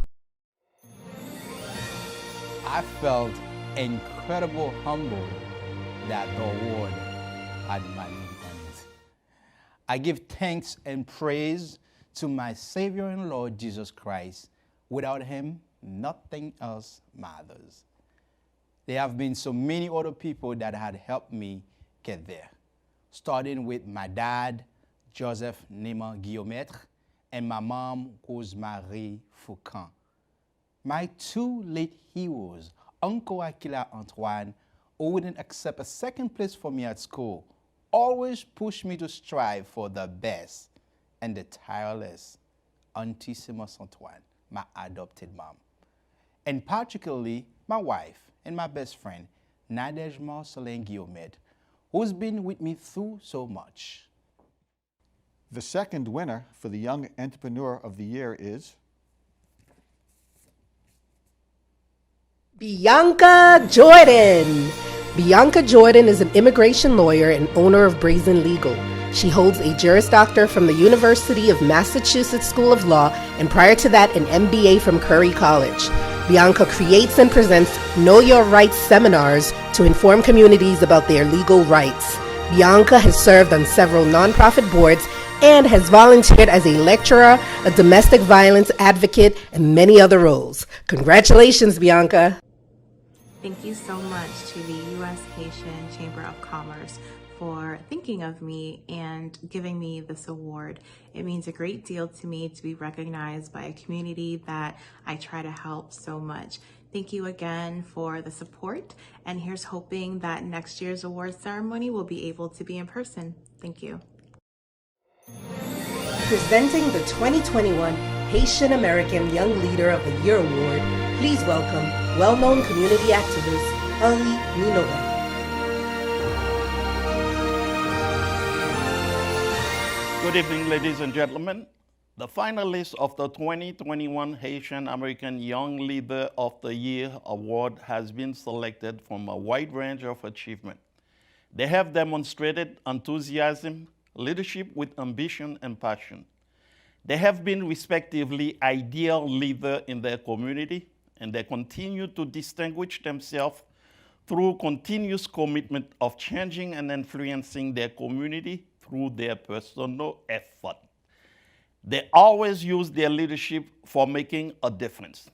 I felt incredible humble that the award had my name on it. I give thanks and praise to my Savior and Lord Jesus Christ. Without him, nothing else matters. There have been so many other people that had helped me get there, starting with my dad, Joseph Nema Guillaumet, and my mom, Rosemary Foucan. My two late heroes, Uncle Aquila Antoine, who wouldn't accept a second place for me at school, always pushed me to strive for the best, and the tireless Auntie Simus Antoine, my adopted mom. And particularly my wife and my best friend, Nadège Marcelin Guillaumet, who's been with me through so much. the second winner for the Young Entrepreneur of the Year is Bianca Jordan. Bianca Jordan is an immigration lawyer and owner of Brazen Legal. She holds a Juris Doctor from the University of Massachusetts School of Law, and prior to that, an MBA from Curry College. Bianca creates and presents Know Your Rights seminars to inform communities about their legal rights. Bianca has served on several nonprofit boards and has volunteered as a lecturer, a domestic violence advocate, and many other roles. Congratulations, Bianca. Thank you so much to the U.S. Haitian Chamber of Commerce for thinking of me and giving me this award. It means a great deal to me to be recognized by a community that I try to help so much. Thank you again for the support, and here's hoping that next year's award ceremony will be able to be in person. Thank you. Presenting the 2021 Haitian American Young Leader of the Year Award, please welcome well-known community activist Henri Minoret. Good evening, ladies and gentlemen. The finalists of the 2021 Haitian American Young Leader of the Year Award has been selected from a wide range of achievement. They have demonstrated enthusiasm, leadership with ambition and passion. They have been respectively ideal leaders in their community, and they continue to distinguish themselves through continuous commitment of changing and influencing their community through their personal effort. They always use their leadership for making a difference.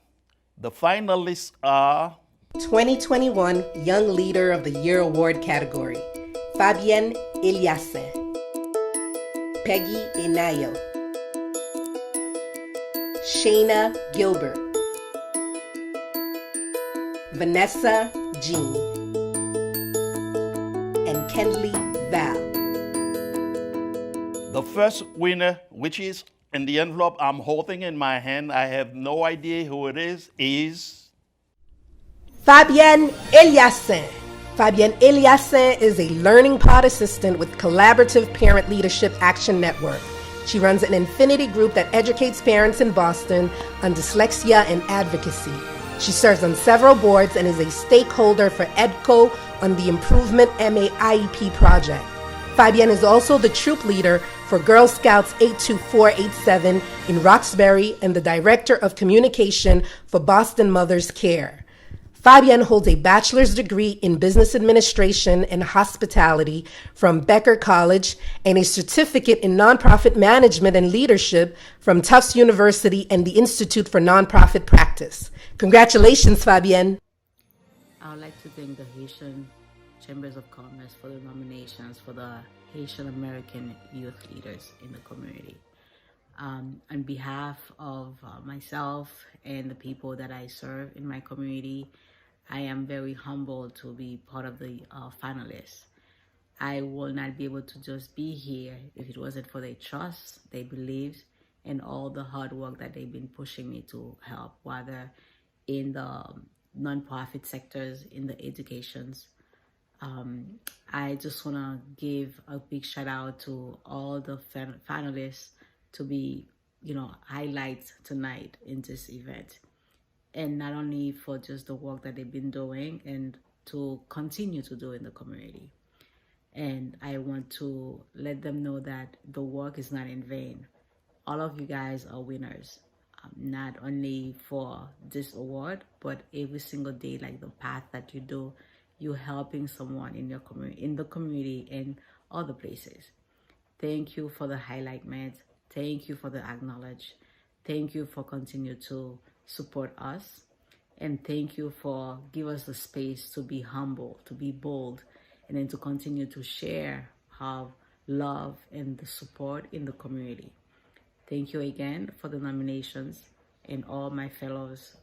The finalists are 2021 Young Leader of the Year Award category: Fabienne Eliassin, Peggy Enayo, Shayna Gilbert, Vanessa Jean, and Kenley Val. The first winner, which is in the envelope I'm holding in my hand, I have no idea who it is Fabienne Eliassin. Fabienne Eliassin is a learning pod assistant with Collaborative Parent Leadership Action Network. She runs an infinity group that educates parents in Boston on dyslexia and advocacy. She serves on several boards and is a stakeholder for EDCO, on the Improvement MA IEP project. Fabienne is also the troop leader for Girl Scouts 82487 in Roxbury and the Director of Communication for Boston Mothers Care. Fabienne holds a bachelor's degree in business administration and hospitality from Becker College and a certificate in nonprofit management and leadership from Tufts University and the Institute for Nonprofit Practice. Congratulations, Fabienne. I would like to thank the Haitian Chambers of Commerce for the nominations for the Haitian American youth leaders in the community. On behalf of myself and the people that I serve in my community, I am very humbled to be part of the finalists. I will not be able to just be here if it wasn't for their trust, their beliefs, and all the hard work that they've been pushing me to help, whether in the nonprofit sectors, in the educations. I just want to give a big shout out to all the finalists to be, highlights tonight in this event. And not only for just the work that they've been doing and to continue to do in the community. And I want to let them know that the work is not in vain. All of you guys are winners, not only for this award, but every single day, like the path that you do, you're helping someone in your community, in the community, and other places. Thank you for the highlights. Thank you for the acknowledge. Thank you for continuing to support us. And thank you for giving us the space to be humble, to be bold, and then to continue to share our love and the support in the community. Thank you again for the nominations and all my fellows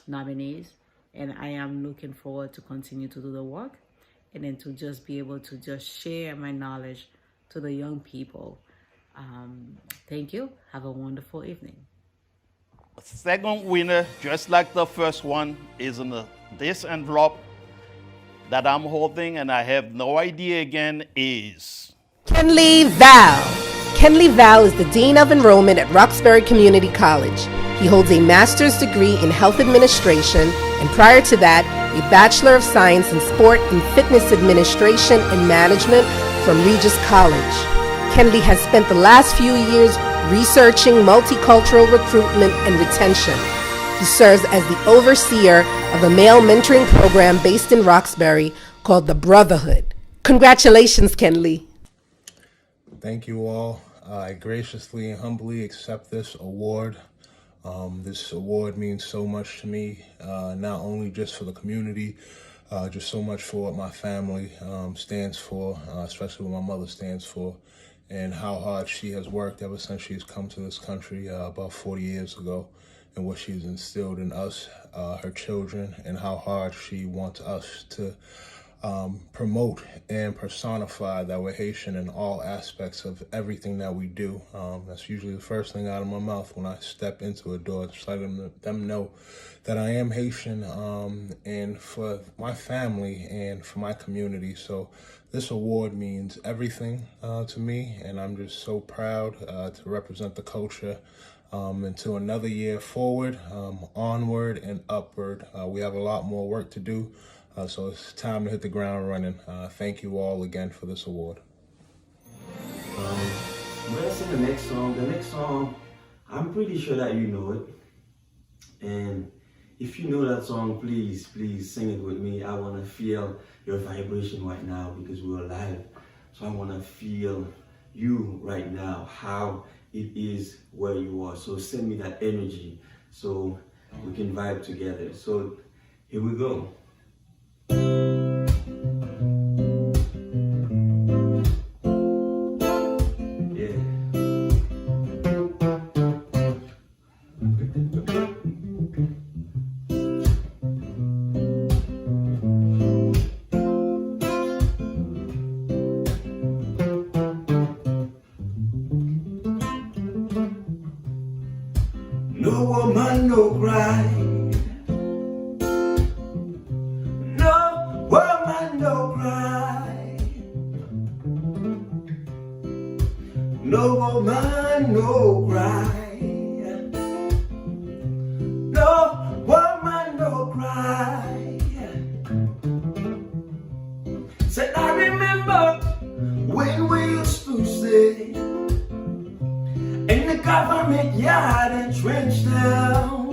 nominees. And I am looking forward to continue to do the work and then to just be able to just share my knowledge to the young people. Thank you. Have a wonderful evening. The second winner, just like the first one, is in this envelope that I'm holding, and I have no idea again, is Kenley Val. Kenley Val is the Dean of Enrollment at Roxbury Community College. He holds a master's degree in health administration, and prior to that, a Bachelor of Science in Sport and Fitness Administration and Management from Regis College. Kenley has spent the last few years researching multicultural recruitment and retention. He serves as the overseer of a male mentoring program based in Roxbury called The Brotherhood. Congratulations, Kenley. Thank you all. I graciously and humbly accept this award. This award means so much to me, not only just for the community, just so much for what my family stands for, especially what my mother stands for, and how hard she has worked ever since she's come to this country about 40 years ago, and what she's instilled in us, her children, and how hard she wants us to promote and personify that we're Haitian in all aspects of everything that we do. That's usually the first thing out of my mouth when I step into a door, just letting them know that I am Haitian, and for my family and for my community. So this award means everything to me, and I'm just so proud to represent the culture into another year forward, onward and upward. We have a lot more work to do. So it's time to hit the ground running. Thank you all again for this award. I'm gonna sing the next song. I'm pretty sure that you know it. And if you know that song, please sing it with me. I wanna feel your vibration right now because we're live. So I wanna feel you right now, how it is where you are. So send me that energy so we can vibe together. So here we go. No woman, no cry. No woman, no cry. No woman, no cry. No woman, no cry. yard entrenched down.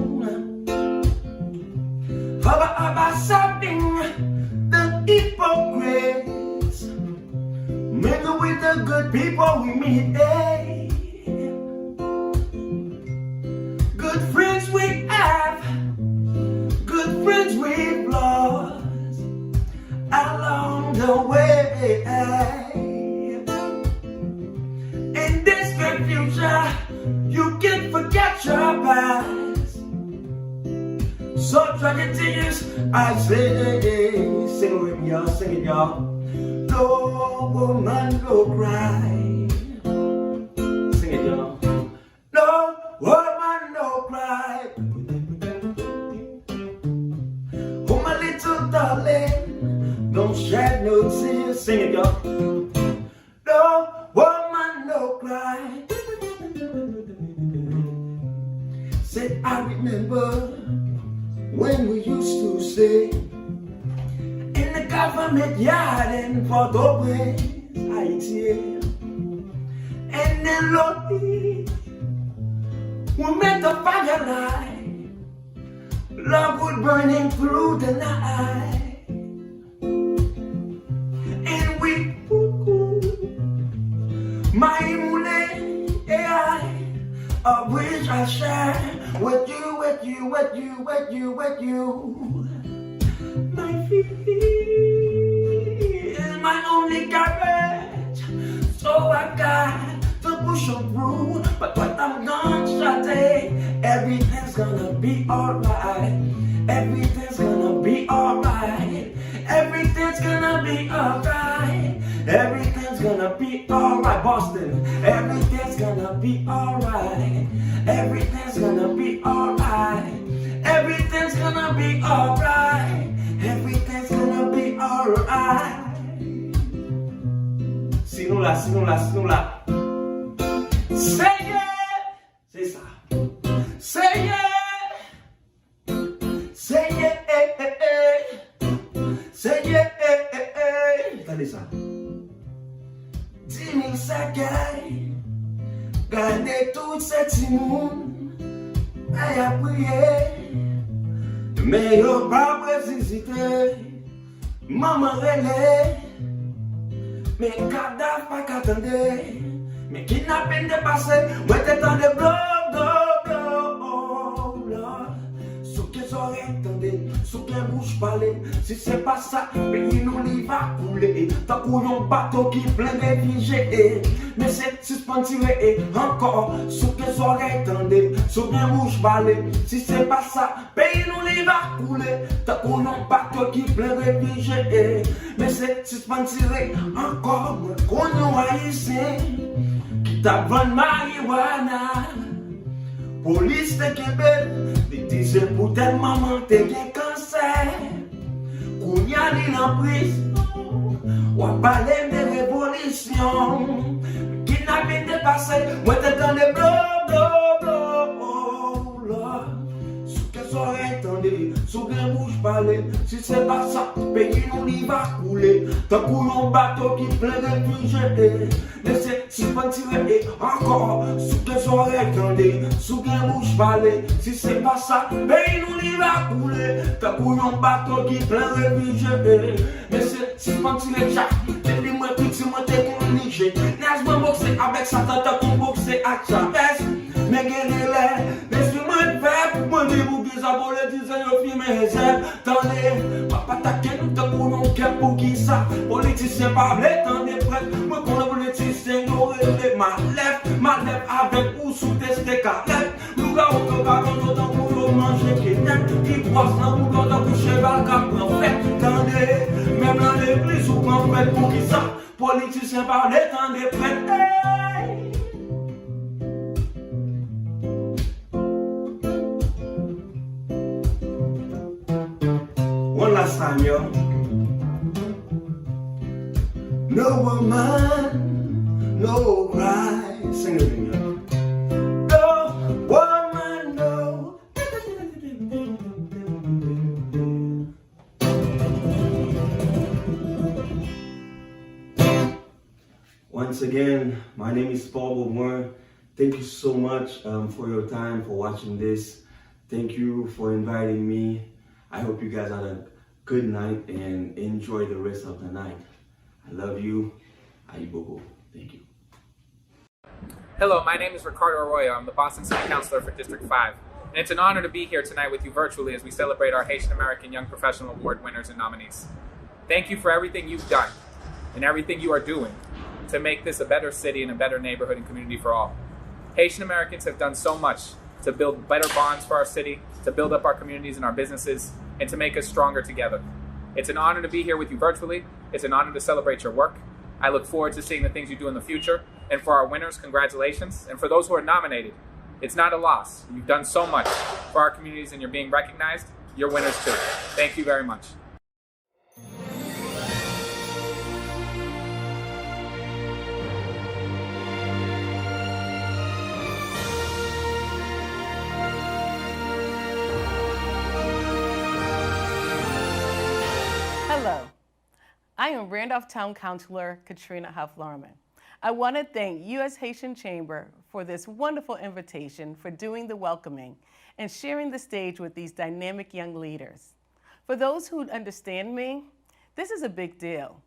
About something the hypocrites mingle with the good people we meet. Hey. Good friends we have, good friends we've lost along the way. In this confusion, you can forget your past. So tragedies, I say, sing it with me, y'all, sing it, y'all. No woman, no cry. Sing it, y'all. No woman, no cry. Oh, my little darling, don't shed no tears. Sing it, y'all. No woman, no cry. Say, I remember when we used to stay in the government yard in Port au Prince, Haiti. And then Lord, we met the firelight, love would burning through the night. And we, my moonlight, I wish I share with you, with you, with you, with you, with you. My feet is my only courage, so I got to push on through. But what I'm gonna say, everything's gonna be alright. Everything's gonna be alright. Everything's gonna be alright. Everything's gonna be alright, Boston. Everything's gonna be alright. Everything's gonna be alright. Everything's gonna be alright. Everything's gonna be alright. Sinon là, sinon là, sinon là. Say it! C'est ça. Say it! Say it! Say it! Attendez ça. 10 000 sagailles, gardez tout cet monde, et à prier, mais y'a pas hésiter, maman relais, mais cadavre pas qu'attendre, mais kidnapping dépassé, moi t'es dans le bloc, sous qu'elles oreilles entendez, sous qu'elles bouches parler, si c'est pas ça, pays nous l'y va couler, tant qu'on y bateau qui plein de réfugiés, mais c'est suspendu et encore, sous qu'elles oreilles entendez, sous qu'elles bouches parler, si c'est pas ça, pays nous l'y va couler, tant qu'on y bateau qui plein de réfugiés, mais c'est suspendu et encore, qu'on y haïtien, qui t'a vendu marijuana. Police te Québec, ils disent pour telle maman te gen cancer. Kounya li en prison, ou a parler de révolution. Kidnapping dépassé, moi te dans les sous qu'elles oreilles entendez, sous qu'elles bouches parler. Si c'est pas ça, pays nous l'y va couler. Tant qu'on bateau qui plein de réfugiés. Mais c'est suspendu et encore, sous qu'elles oreilles entendez, sous qu'elles bouches parler. Si c'est pas ça, pays nous l'y va couler. Tant qu'on bateau qui plein de réfugiés. Mais c'est suspendu et Jack, t'es dit moi petit, moi t'es corrigé. N'est-ce pas boxer avec ça, t'as qu'on boxer à Chavez. Mais guérir mais si moi de faire, moi de vous guiser à voler, disais yo fi mes réserves. Tendez, papa ta qu'elle nous t'a pour non qu'elle pour qui ça. Politicien pas blé, tendez prête. Moi qu'on a politicien, nous relève ma lèvre avec ou sous testé calette. Nous gars au coca, on entend pour nous manger qui n'aime. Qui croise dans nous quand on couche cheval cap en fait. Tendez, même dans l'église ou en fait pour qui ça. Politicien pas blé, tendez prête. One last time, yo. No woman, no cry. Sing it with me, yo. No woman, no. Once again, my name is Paul Beauvoir. Thank you so much for your time, for watching this. Thank you for inviting me. I hope you guys had a good night and enjoy the rest of the night. I love you. Aibogo. Thank you. Hello, my name is Ricardo Arroyo. I'm the Boston City Councilor for District 5. And it's an honor to be here tonight with you virtually as we celebrate our Haitian American Young Professional Award winners and nominees. Thank you for everything you've done and everything you are doing to make this a better city and a better neighborhood and community for all. Haitian Americans have done so much to build better bonds for our city, to build up our communities and our businesses, and to make us stronger together. It's an honor to be here with you virtually. It's an honor to celebrate your work. I look forward to seeing the things you do in the future. And for our winners, congratulations. And for those who are nominated, it's not a loss. You've done so much for our communities and you're being recognized. You're winners too. Thank you very much. Hello, I am Randolph Town Councilor Katrina Huff-Larman. I want to thank U.S. Haitian Chamber for this wonderful invitation for doing the welcoming and sharing the stage with these dynamic young leaders. For those who understand me, this is a big deal.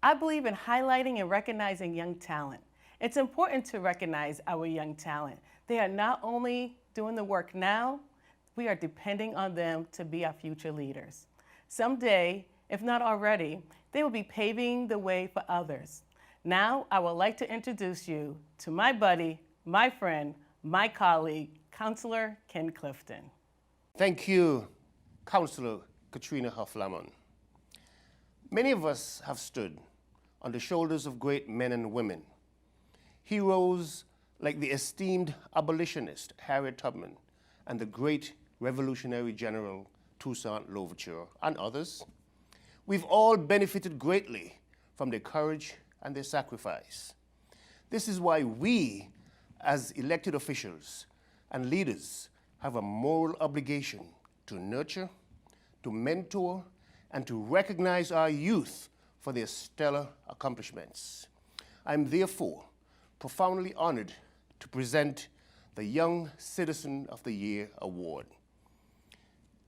I believe in highlighting and recognizing young talent. It's important to recognize our young talent. They are not only doing the work now, we are depending on them to be our future leaders. Someday, if not already, they will be paving the way for others. Now, I would like to introduce you to my buddy, my friend, my colleague, Councilor Ken Clifton. Thank you, Councilor Katrina Huff-Larman. Many of us have stood on the shoulders of great men and women, heroes like the esteemed abolitionist Harriet Tubman and the great Revolutionary General Toussaint Louverture and others. We've all benefited greatly from their courage and their sacrifice. This is why we, as elected officials and leaders, have a moral obligation to nurture, to mentor, and to recognize our youth for their stellar accomplishments. I'm therefore profoundly honored to present the Young Citizen of the Year Award.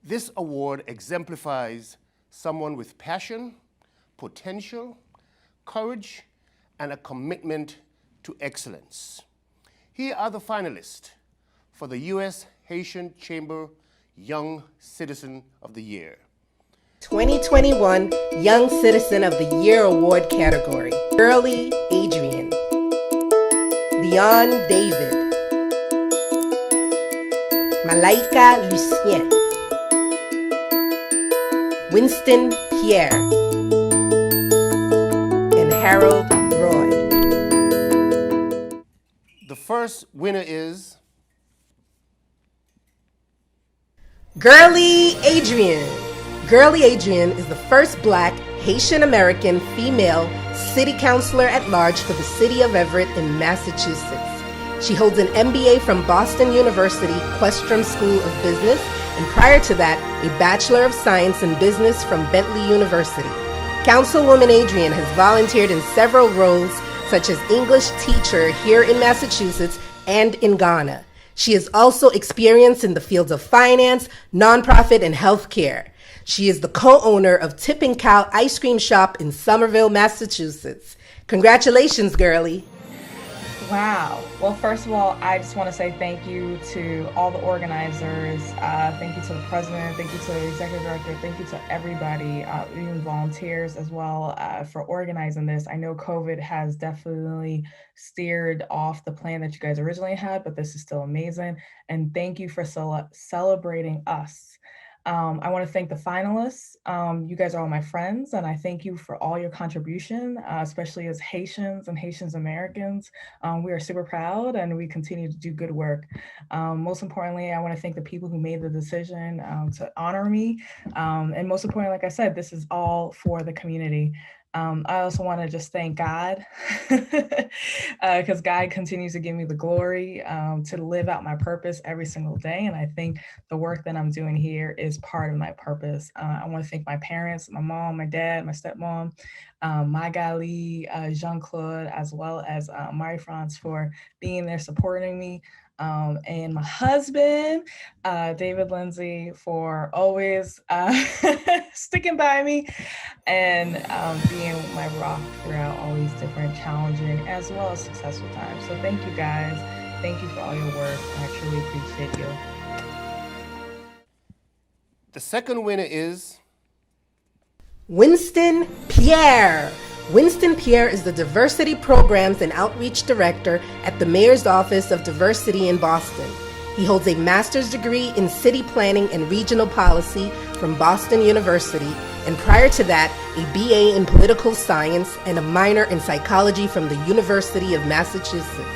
This award exemplifies someone with passion, potential, courage, and a commitment to excellence. Here are the finalists for the U.S. Haitian Chamber Young Citizen of the Year. 2021 Young Citizen of the Year Award category. Girly Adrian. Leon David. Malaika Lucien. Winston Pierre. And Harold Roy. The first winner is Girly Adrian. Girly Adrian is the first Black Haitian American female city councilor at large for the city of Everett in Massachusetts. She holds an MBA from Boston University Questrom School of Business, and prior to that, a Bachelor of Science in Business from Bentley University. Councilwoman Adrian has volunteered in several roles, such as English teacher here in Massachusetts and in Ghana. She is also experienced in the fields of finance, nonprofit, and healthcare. She is the co-owner of Tipping Cow Ice Cream Shop in Somerville, Massachusetts. Congratulations, girlie. Wow. Well, first of all, I just want to say thank you to all the organizers. Thank you to the president. Thank you to the executive director. Thank you to everybody, even volunteers as well, for organizing this. I know COVID has definitely steered off the plan that you guys originally had, but this is still amazing. And thank you for celebrating us. I want to thank the finalists. You guys are all my friends, and I thank you for all your contribution, especially as Haitians and Haitian Americans. We are super proud, and we continue to do good work. Most importantly, I want to thank the people who made the decision to honor me. And most importantly, like I said, this is all for the community. I also want to just thank God because God continues to give me the glory to live out my purpose every single day. And I think the work that I'm doing here is part of my purpose. I want to thank my parents, my mom, my dad, my stepmom, Magali, Jean-Claude, as well as Marie-France for being there supporting me. And my husband, David Lindsay, for always sticking by me and being my rock throughout all these different challenging as well as successful times. So thank you guys. Thank you for all your work. I truly appreciate you. The second winner is Winston Pierre. Winston Pierre is the Diversity Programs and Outreach Director at the Mayor's Office of Diversity in Boston. He holds a master's degree in city planning and regional policy from Boston University, and prior to that, a BA in political science and a minor in psychology from the University of Massachusetts.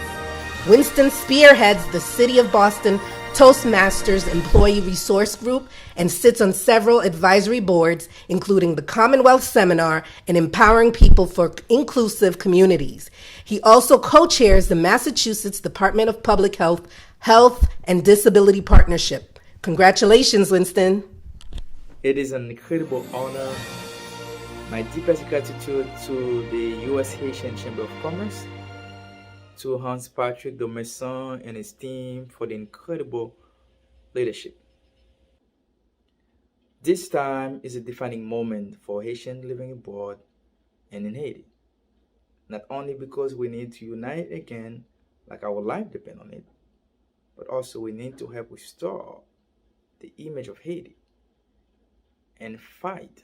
Winston spearheads the City of Boston Toastmasters Employee Resource Group and sits on several advisory boards, including the Commonwealth Seminar and Empowering People for Inclusive Communities. He also co-chairs the Massachusetts Department of Public Health, Health and Disability Partnership. Congratulations, Winston. It is an incredible honor. My deepest gratitude to the U.S. Haitian Chamber of Commerce, to Hans-Patrick de Messon and his team for the incredible leadership. This time is a defining moment for Haitians living abroad and in Haiti. Not only because we need to unite again, like our life depends on it, but also we need to help restore the image of Haiti and fight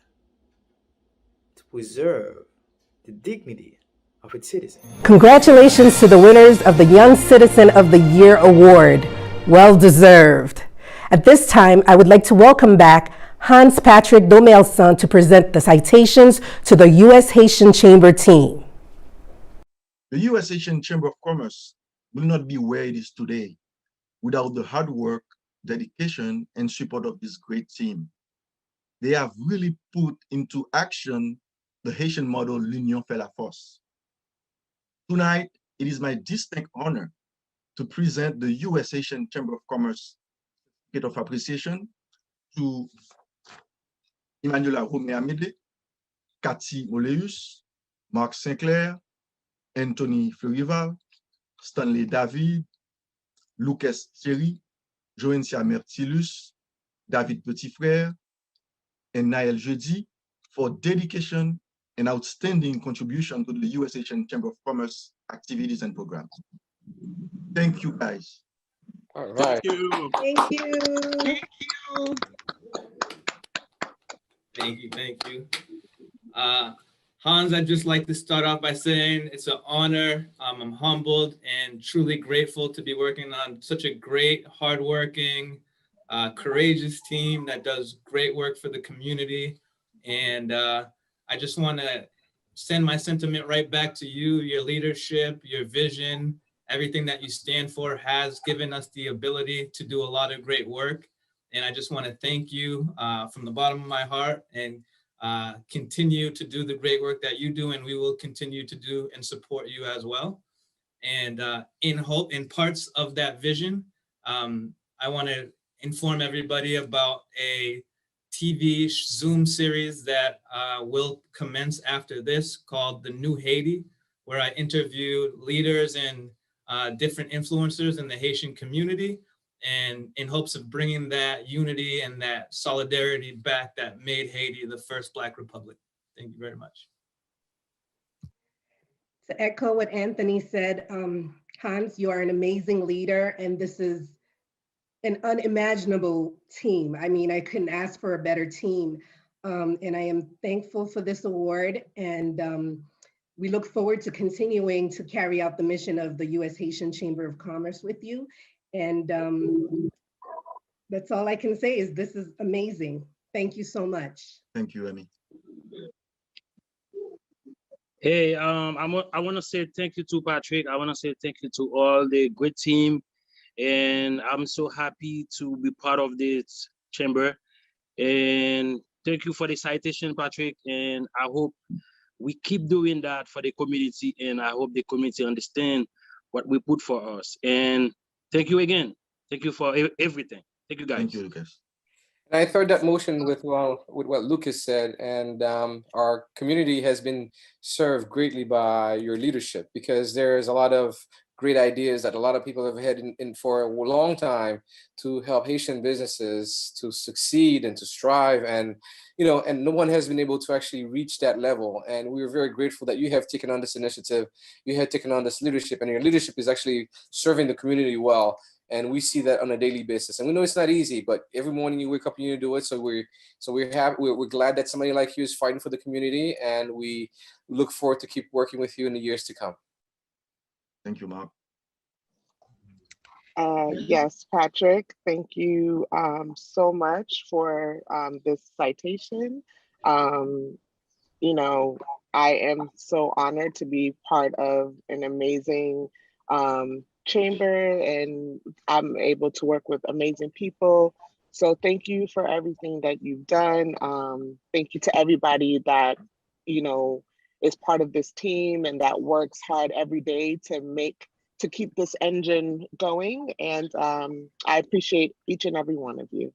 to preserve the dignity of its citizens. Congratulations to the winners of the Young Citizen of the Year Award. Well deserved. At this time, I would like to welcome back Hans-Patrick Domelson to present the citations to the U.S. Haitian Chamber team. The U.S. Haitian Chamber of Commerce will not be where it is today without the hard work, dedication, and support of this great team. They have really put into action the Haitian model, l'union fait la force. Tonight, it is my distinct honor to present the U.S. Haitian Chamber of Commerce Certificate of Appreciation to Emmanuela Romé-Amédée, Cathy Oleus, Marc Sinclair, Anthony Fleurival, Stanley David, Lucas Thierry, Joencia Mertilus, David Petitfrère, and Naël Jeudi for dedication and outstanding contribution to the U.S. Haitian Chamber of Commerce activities and programs. Thank you, guys. All right. Thank you. Thank you. Thank you. Hans, I'd just like to start off by saying it's an honor. I'm humbled and truly grateful to be working on such a great, hardworking, courageous team that does great work for the community. And I just want to send my sentiment right back to you. Your leadership, your vision, everything that you stand for has given us the ability to do a lot of great work. And I just want to thank you from the bottom of my heart, and continue to do the great work that you do, and we will continue to do and support you as well. And in parts of that vision, I want to inform everybody about a TV Zoom series that will commence after this called The New Haiti, where I interview leaders and different influencers in the Haitian community, and in hopes of bringing that unity and that solidarity back that made Haiti the first Black republic. Thank you very much. To echo what Anthony said, Hans, you are an amazing leader, and this is an unimaginable team. I mean, I couldn't ask for a better team. And I am thankful for this award, and we look forward to continuing to carry out the mission of the U.S. Haitian Chamber of Commerce with you. And that's all I can say is this is amazing. Thank you so much. Thank you, Emmy. Hey, I want to say thank you to Patrick. I want to say thank you to all the great team. And I'm so happy to be part of this chamber. And thank you for the citation, Patrick. And I hope we keep doing that for the community, and I hope the community understand what we put for us. And thank you again. Thank you for everything. Thank you, guys. Thank you, Lucas. And I third that motion with what Lucas said, and our community has been served greatly by your leadership, because there's a lot of great ideas that a lot of people have had in for a long time to help Haitian businesses to succeed and to strive, and and no one has been able to actually reach that level. And we are very grateful that you have taken on this initiative, you have taken on this leadership, and your leadership is actually serving the community well. And we see that on a daily basis. And we know it's not easy, but every morning you wake up and you do it. So we're glad that somebody like you is fighting for the community, and we look forward to keep working with you in the years to come. Thank you, Mark. Yes, Patrick, thank you so much for this citation. I am so honored to be part of an amazing chamber, and I'm able to work with amazing people. So thank you for everything that you've done. Thank you to everybody that, is part of this team and that works hard every day to keep this engine going. And I appreciate each and every one of you.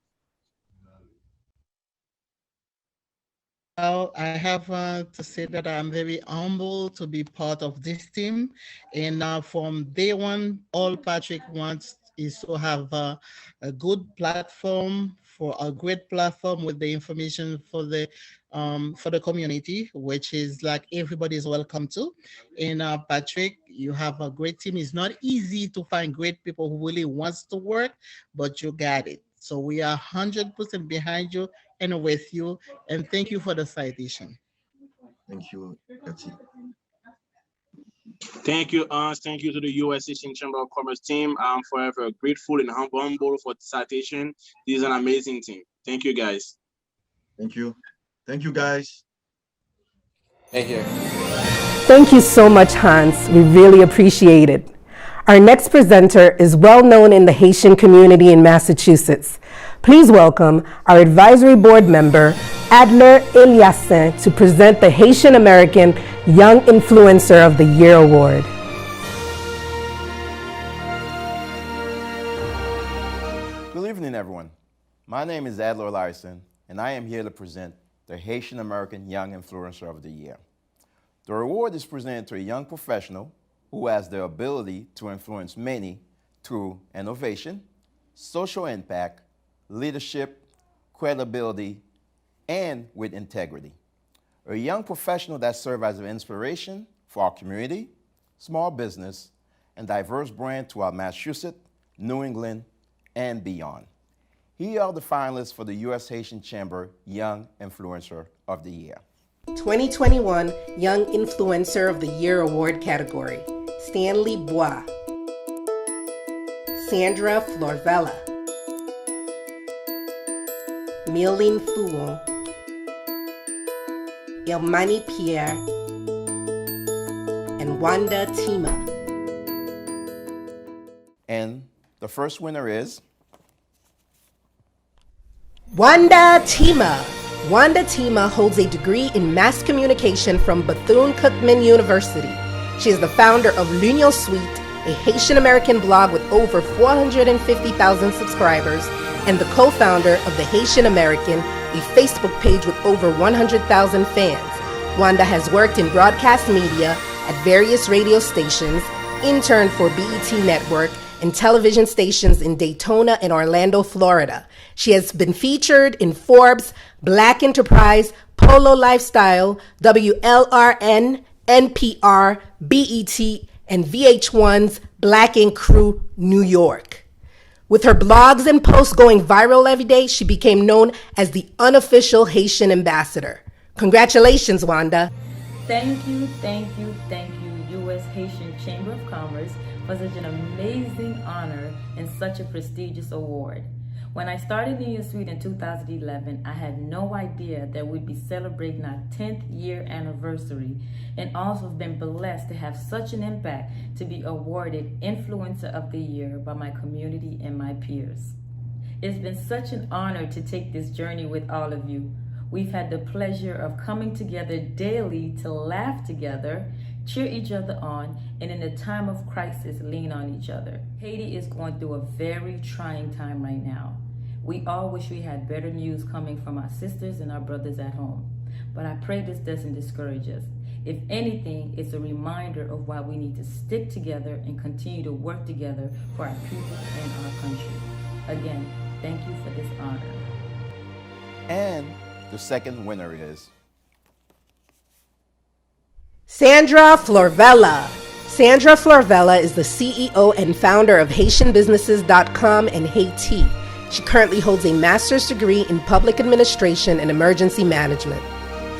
Well, I have to say that I'm very humbled to be part of this team. And from day one, all Patrick wants is to have a good platform, for a great platform with the information for the community, which is like everybody is welcome to. And Patrick, you have a great team. It's not easy to find great people who really wants to work, but you got it. So we are 100% behind you and with you. And thank you for the citation. Thank you. That's it. Thank you, Hans. Thank you to the U.S. Haitian Chamber of Commerce team. I'm forever grateful and humble for the citation. This is an amazing team. Thank you, guys. Thank you. Thank you, guys. Thank you. Thank you so much, Hans. We really appreciate it. Our next presenter is well known in the Haitian community in Massachusetts. Please welcome our advisory board member, Adler Eliassin, to present the Haitian American Young Influencer of the Year Award. Good evening, everyone. My name is Adler Eliassin, and I am here to present the Haitian American Young Influencer of the Year. The award is presented to a young professional who has the ability to influence many through innovation, social impact, leadership, credibility, and with integrity. A young professional that serves as an inspiration for our community, small business, and diverse brand throughout Massachusetts, New England, and beyond. Here are the finalists for the U.S. Haitian Chamber Young Influencer of the Year. 2021 Young Influencer of the Year Award category: Stanley Bois, Sandra Florvella, Mylene Foulon, Elmani Pierre, and Wanda Tima. And the first winner is Wanda Tima. Wanda Tima holds a degree in mass communication from Bethune-Cookman University. She is the founder of L'Union Suite, a Haitian-American blog with over 450,000 subscribers, and the co-founder of The Haitian American, a Facebook page with over 100,000 fans. Wanda has worked in broadcast media at various radio stations, interned for BET Network, and television stations in Daytona and Orlando, Florida. She has been featured in Forbes, Black Enterprise, Polo Lifestyle, WLRN, NPR, BET, and VH1's Black Ink Crew, New York. With her blogs and posts going viral every day, she became known as the unofficial Haitian ambassador. Congratulations, Wanda. Thank you, U.S. Haitian Chamber of Commerce, for such an amazing honor and such a prestigious award. When I started L'Union Suite in 2011, I had no idea that we'd be celebrating our 10th year anniversary, and also have been blessed to have such an impact to be awarded Influencer of the Year by my community and my peers. It's been such an honor to take this journey with all of you. We've had the pleasure of coming together daily to laugh together, cheer each other on, and in a time of crisis, lean on each other. Haiti is going through a very trying time right now. We all wish we had better news coming from our sisters and our brothers at home. But I pray this doesn't discourage us. If anything, it's a reminder of why we need to stick together and continue to work together for our people and our country. Again, thank you for this honor. And the second winner is Sandra Florvella. Sandra Florvella is the CEO and founder of HaitianBusinesses.com in Haiti. She currently holds a master's degree in public administration and emergency management.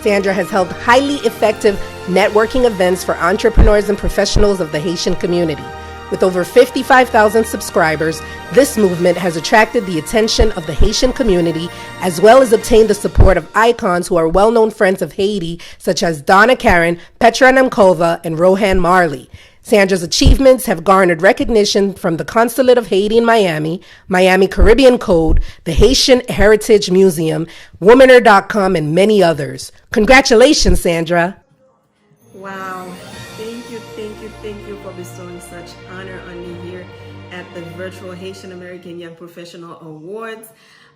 Sandra has held highly effective networking events for entrepreneurs and professionals of the Haitian community. With over 55,000 subscribers, this movement has attracted the attention of the Haitian community, as well as obtained the support of icons who are well-known friends of Haiti, such as Donna Karan, Petra Namkova, and Rohan Marley. Sandra's achievements have garnered recognition from the Consulate of Haiti in Miami, Miami Caribbean Code, the Haitian Heritage Museum, Womaner.com, and many others. Congratulations, Sandra. Wow. Thank you for bestowing such honor on me here at the virtual Haitian American Young Professional Awards.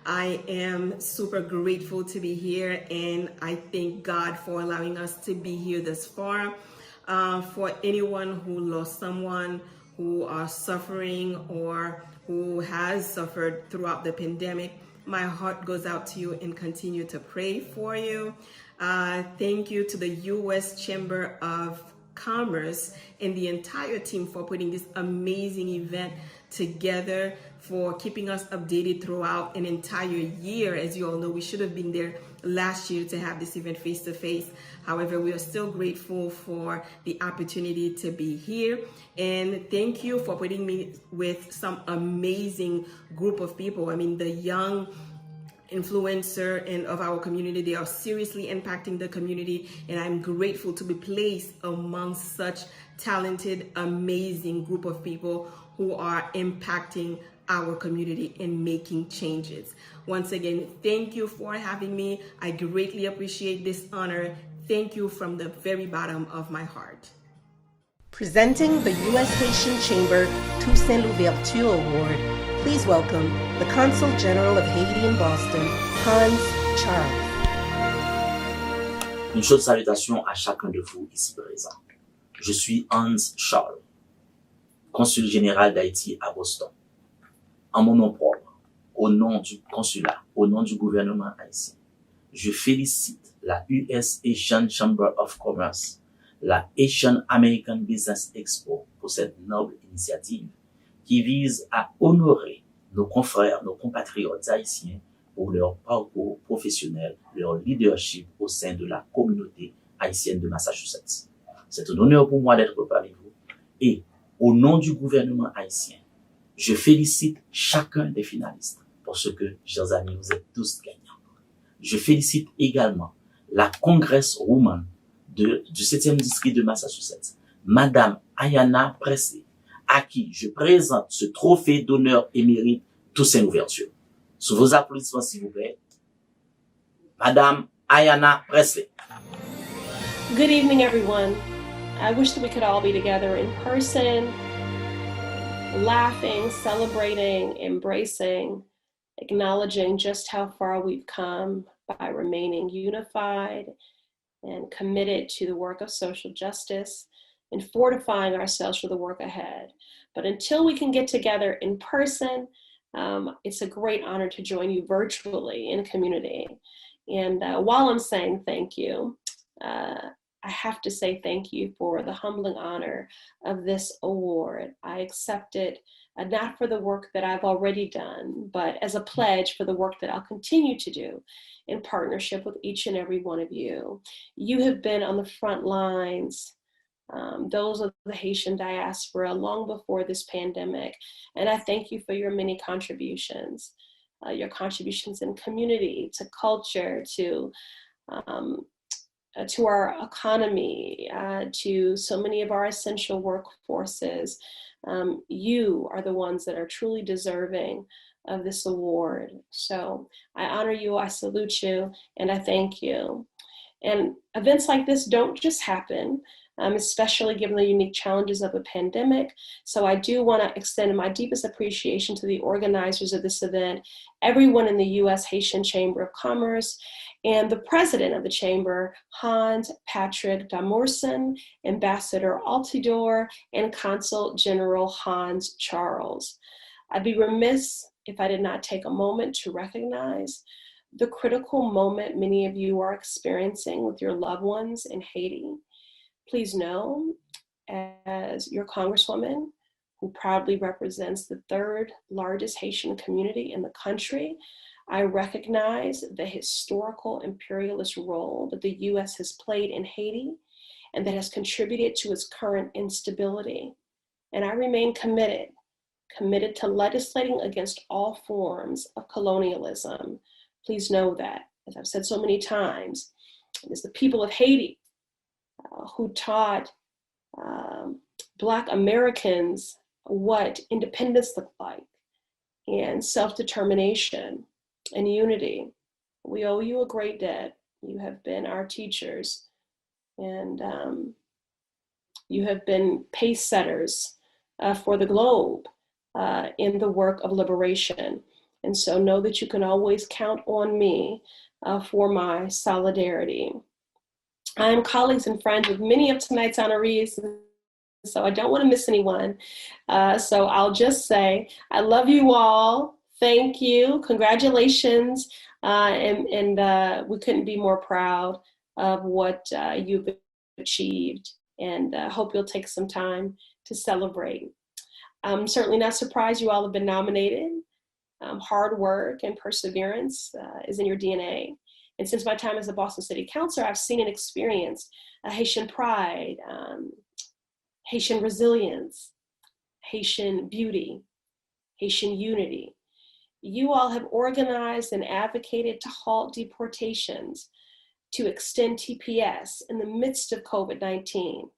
I am super grateful to be here, and I thank God for allowing us to be here this far. For anyone who lost someone, who are suffering, or who has suffered throughout the pandemic, my heart goes out to you and continue to pray for you. Thank you to the U.S. Chamber of Commerce and the entire team for putting this amazing event together, for keeping us updated throughout an entire year. As you all know, we should have been there last year to have this event face to face. However, we are still grateful for the opportunity to be here. And thank you for putting me with some amazing group of people. I mean, the young influencer and of our community, they are seriously impacting the community, and I'm grateful to be placed among such talented, amazing group of people who are impacting our community and making changes. Once again, thank you for having me. I greatly appreciate this honor. Thank you from the very bottom of my heart. Presenting the U.S. Haitian Chamber Toussaint Louverture Award, please welcome the Consul General of Haiti in Boston, Hans Charles. Une chaude salutation à chacun de vous ici présent. Je suis Hans Charles, consul général d'Haïti à Boston. En mon nom propre, au nom du consulat, au nom du gouvernement haïtien, je félicite la US Haitian Chamber of Commerce, la Haitian American Business Expo pour cette noble initiative qui vise à honorer nos confrères, nos compatriotes haïtiens pour leur parcours professionnel, leur leadership au sein de la communauté haïtienne de Massachusetts. C'est un honneur pour moi d'être parmi vous et au nom du gouvernement haïtien, je félicite chacun des finalistes parce que, chers amis, vous êtes tous gagnants. Je félicite également la Congresswoman du 7e district de Massachusetts, Madame Ayanna Presley, à qui je présente ce trophée d'honneur et mérite Toussaint Louverture. Sous vos applaudissements, s'il vous plaît, Madame Ayanna Presley. Good evening, everyone. I wish that we could all be together in person, laughing, celebrating, embracing, acknowledging just how far we've come by remaining unified and committed to the work of social justice and fortifying ourselves for the work ahead. But until we can get together in person, it's a great honor to join you virtually in community. And while I'm saying thank you, I have to say thank you for the humbling honor of this award. I accept it not for the work that I've already done, but as a pledge for the work that I'll continue to do in partnership with each and every one of you. You have been on the front lines, those of the Haitian diaspora, long before this pandemic. And I thank you for your many contributions, your contributions in community, to culture, to our economy, to so many of our essential workforces. You are the ones that are truly deserving of this award. So I honor you, I salute you, and I thank you. And events like this don't just happen, especially given the unique challenges of a pandemic. So I do want to extend my deepest appreciation to the organizers of this event, everyone in the U.S. Haitian Chamber of Commerce, and the president of the chamber, Hans Patrick Damorson, Ambassador Altidor, and Consul General Hans Charles. I'd be remiss if I did not take a moment to recognize the critical moment many of you are experiencing with your loved ones in Haiti. Please know, as your Congresswoman, who proudly represents the third largest Haitian community in the country, I recognize the historical imperialist role that the U.S. has played in Haiti and that has contributed to its current instability. And I remain committed to legislating against all forms of colonialism. Please know that, as I've said so many times, it is the people of Haiti who taught Black Americans what independence looked like and self-determination and unity. We owe you a great debt. You have been our teachers, and you have been pace setters for the globe in the work of liberation. And so know that you can always count on me for my solidarity. I am colleagues and friends with many of tonight's honorees, so I don't want to miss anyone. So I'll just say, I love you all. Thank you. Congratulations. And we couldn't be more proud of what you've achieved, and hope you'll take some time to celebrate. I'm certainly not surprised you all have been nominated. Hard work and perseverance is in your DNA. And since my time as a Boston City Councilor, I've seen and experienced Haitian pride, Haitian resilience, Haitian beauty, Haitian unity. You all have organized and advocated to halt deportations, to extend TPS in the midst of COVID-19.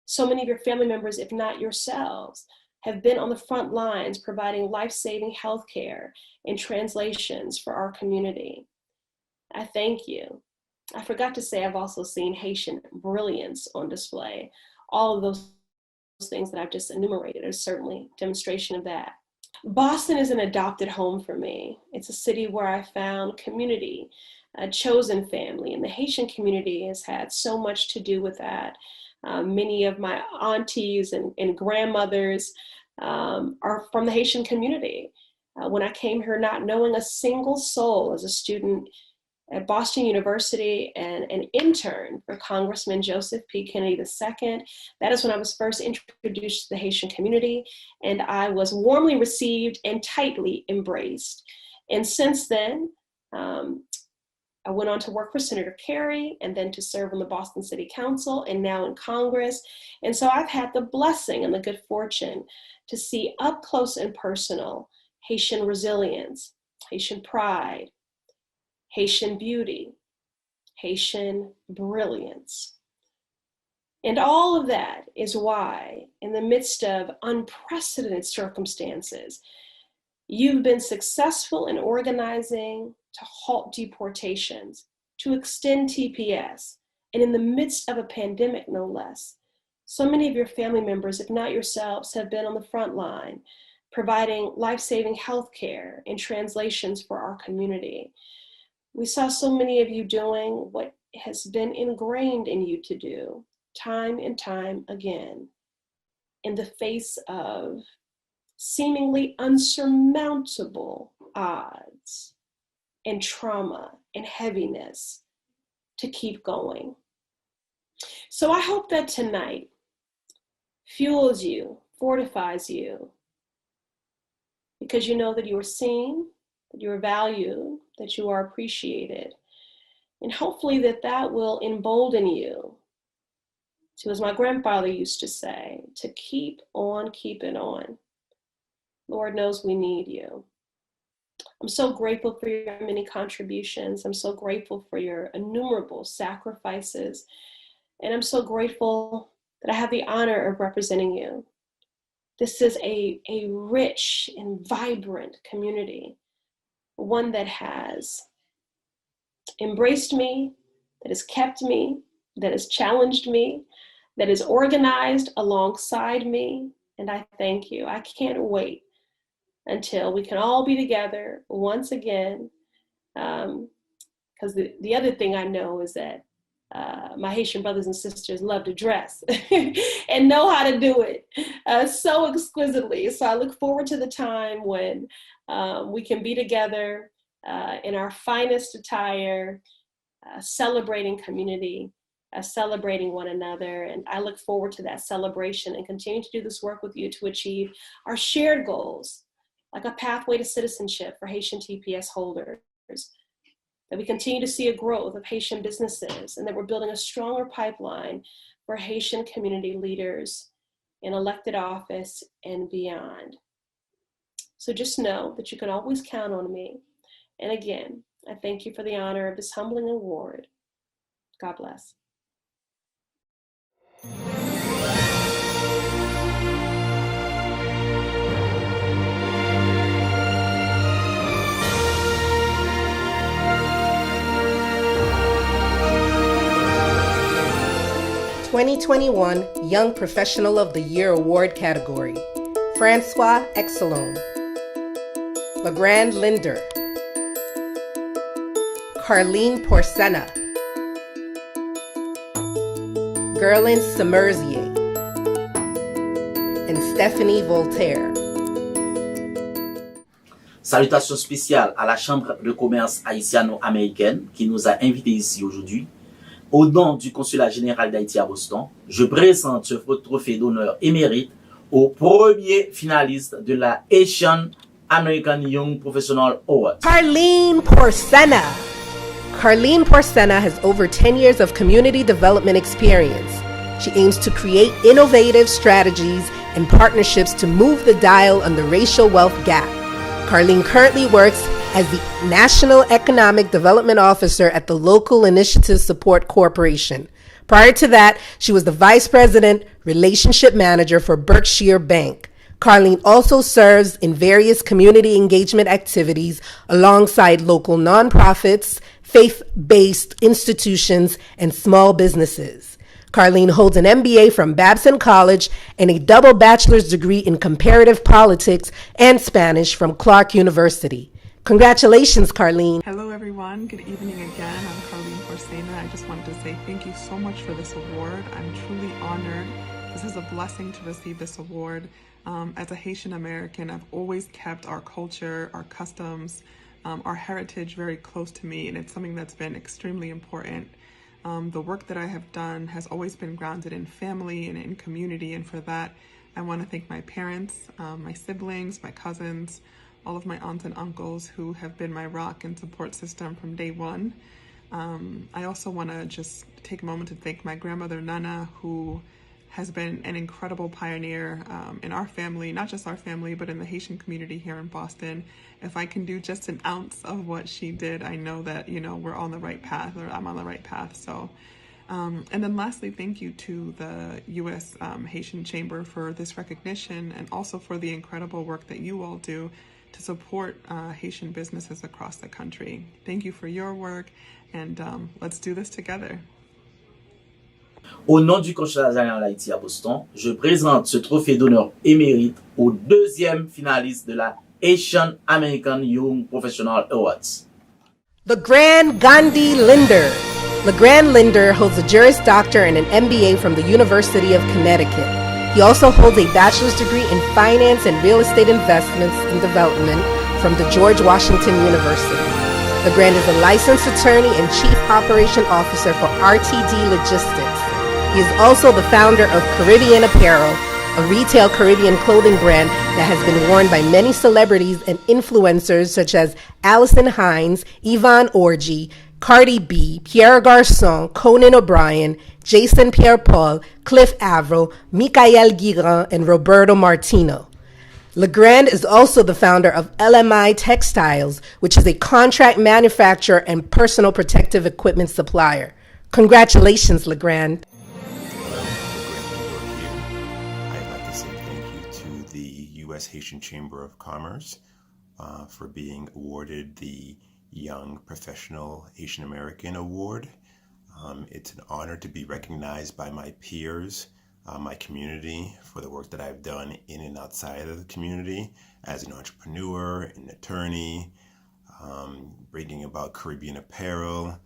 So many of your family members, if not yourselves, have been on the front lines providing life-saving healthcare and translations for our community. I thank you. I forgot to say I've also seen Haitian brilliance on display. All of those things that I've just enumerated are certainly demonstration of that. Boston is an adopted home for me. It's a city where I found community, a chosen family, and the Haitian community has had so much to do with that. Many of my aunties and grandmothers are from the Haitian community. When I came here not knowing a single soul as a student at Boston University and an intern for Congressman Joseph P. Kennedy II, that is when I was first introduced to the Haitian community, and I was warmly received and tightly embraced. And since then, I went on to work for Senator Kerry and then to serve on the Boston City Council and now in Congress. And so I've had the blessing and the good fortune to see up close and personal Haitian resilience, Haitian pride, Haitian beauty, Haitian brilliance. And all of that is why, in the midst of unprecedented circumstances, you've been successful in organizing to halt deportations, to extend TPS, and in the midst of a pandemic, no less. So many of your family members, if not yourselves, have been on the front line, providing life-saving healthcare and translations for our community. We saw so many of you doing what has been ingrained in you to do, time and time again, in the face of seemingly unsurmountable odds and trauma and heaviness, to keep going. So I hope that tonight fuels you, fortifies you, because you know that you are seen, that you are valued, that you are appreciated. And hopefully that will embolden you to, as my grandfather used to say, to keep on keeping on. Lord knows we need you. I'm so grateful for your many contributions. I'm so grateful for your innumerable sacrifices. And I'm so grateful that I have the honor of representing you. This is a rich and vibrant community, one that has embraced me, that has kept me, that has challenged me, that is organized alongside me. And I thank you. I can't wait until we can all be together once again. Because the other thing I know is that my Haitian brothers and sisters love to dress and know how to do it so exquisitely. So I look forward to the time when we can be together in our finest attire, celebrating community, celebrating one another. And I look forward to that celebration and continue to do this work with you to achieve our shared goals, like a pathway to citizenship for Haitian TPS holders, that we continue to see a growth of Haitian businesses, and that we're building a stronger pipeline for Haitian community leaders in elected office and beyond. So just know that you can always count on me. And again, I thank you for the honor of this humbling award. God bless. "2021 Young Professional of the Year Award category: Francois Exelon, LeGrand Linder, Carleen Porcena, Gerlin Semerzier, and Stephanie Voltaire." Salutations spéciales à la Chambre de commerce haïtiano-américaine qui nous a invités ici aujourd'hui. Au nom du Consulat général d'Haïti à Boston, je présente ce trophée d'honneur émérite au premier finaliste de la Haitian American Young Professional Award. Carleen Porcena. Carleen Porcena has over 10 years of community development experience. She aims to create innovative strategies and partnerships to move the dial on the racial wealth gap. Carleen currently works as the National Economic Development Officer at the Local Initiative Support Corporation. Prior to that, she was the Vice President, Relationship Manager for Berkshire Bank. Carleen also serves in various community engagement activities alongside local nonprofits, faith-based institutions, and small businesses. Carleen holds an MBA from Babson College and a double bachelor's degree in comparative politics and Spanish from Clark University. Congratulations, Carleen. Hello, everyone. Good evening again. I'm Carleen Porcena. I just wanted to say thank you so much for this award. I'm truly honored. This is a blessing to receive this award. As a Haitian American, I've always kept our culture, our customs, our heritage very close to me, and it's something that's been extremely important. The work that I have done has always been grounded in family and in community, and for that, I want to thank my parents, my siblings, my cousins, all of my aunts and uncles who have been my rock and support system from day one. I also want to just take a moment to thank my grandmother, Nana, who has been an incredible pioneer in our family, not just our family, but in the Haitian community here in Boston. If I can do just an ounce of what she did, I know that, we're on the right path, or I'm on the right path. So, and then lastly, thank you to the U.S. Haitian Chamber for this recognition, and also for the incredible work that you all do to support Haitian businesses across the country. Thank you for your work, and let's do this together. Au nom du Consulat général d'Haïti à Boston, je présente ce trophée d'honneur émérite au deuxième finaliste de la Haitian American Young Professional Awards. LeGrand Gandhi Linder. LeGrand Linder holds a Juris Doctor and an MBA from the University of Connecticut. He also holds a bachelor's degree in finance and real estate investments and development from the George Washington University. LeGrand is a licensed attorney and chief operation officer for RTD Logistics. He is also the founder of Caribbean Apparel, a retail Caribbean clothing brand that has been worn by many celebrities and influencers such as Allison Hines, Yvonne Orji, Cardi B, Pierre Garçon, Conan O'Brien, Jason Pierre-Paul, Cliff Averill, Michael Guiran, and Roberto Martino. LeGrand is also the founder of LMI Textiles, which is a contract manufacturer and personal protective equipment supplier. Congratulations, LeGrand. U.S. Haitian Chamber of Commerce for being awarded the Young Professional Haitian American Award. It's an honor to be recognized by my peers, my community, for the work that I've done in and outside of the community as an entrepreneur, an attorney, bringing about Caribbean apparel,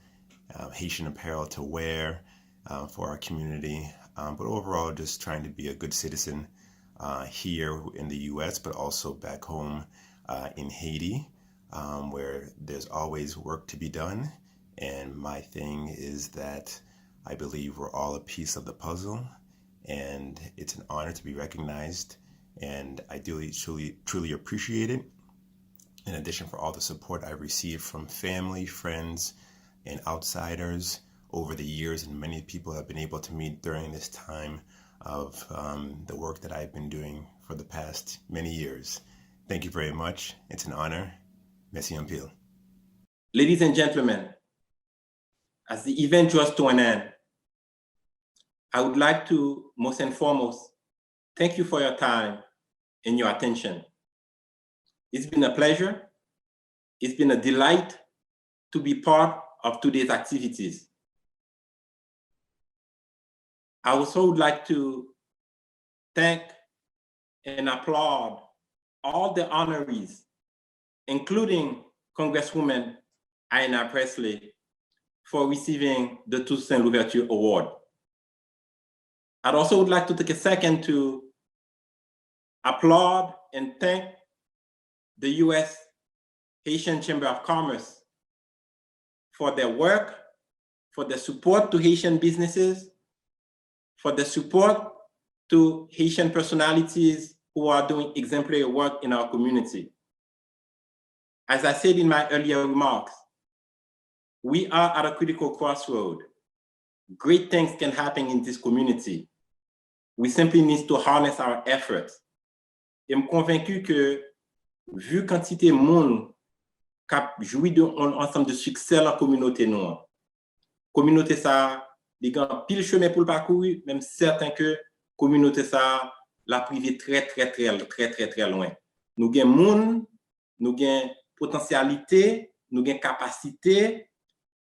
Haitian apparel to wear for our community, but overall just trying to be a good citizen here in the U.S., but also back home in Haiti, where there's always work to be done. And my thing is that I believe we're all a piece of the puzzle, and it's an honor to be recognized, and I do truly appreciate it. In addition, for all the support I've received from family, friends, and outsiders over the years, and many people have been able to meet during this time of the work that I've been doing for the past many years. Thank you very much. It's an honor. Merci un pile. Ladies and gentlemen, as the event draws to an end, I would like to, most and foremost, thank you for your time and your attention. It's been a pleasure. It's been a delight to be part of today's activities. I also would like to thank and applaud all the honorees, including Congresswoman Aina Presley, for receiving the Toussaint Louverture Award. I'd also would like to take a second to applaud and thank the U.S. Haitian Chamber of Commerce for their work, for their support to Haitian businesses, for the support to Haitian personalities who are doing exemplary work in our community. As I said in my earlier remarks, we are at a critical crossroad. Great things can happen in this community. We simply need to harness our efforts. Et je suis convaincu que, vu quantité de monde qui jouit d'un ensemble de succès dans la communauté noire, communauté ça, il y a pile chemin pour le parcourir, même certain que communauté ça la privé très loin. Nous avons monde, nous avons potentialité, nous avons capacité.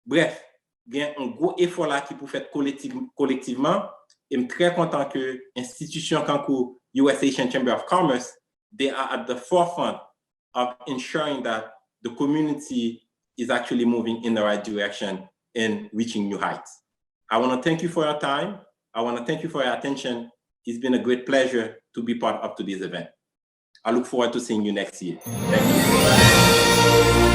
Bref, il y a un gros effort là qui peut faire collectivement. Et je suis très content que l'institution comme US Haitian Chamber of Commerce, they are at the forefront of ensuring that the community is actually moving in the right direction and reaching new heights. I want to thank you for your time. I want to thank you for your attention. It's been a great pleasure to be part of today's event. I look forward to seeing you next year. Thank you.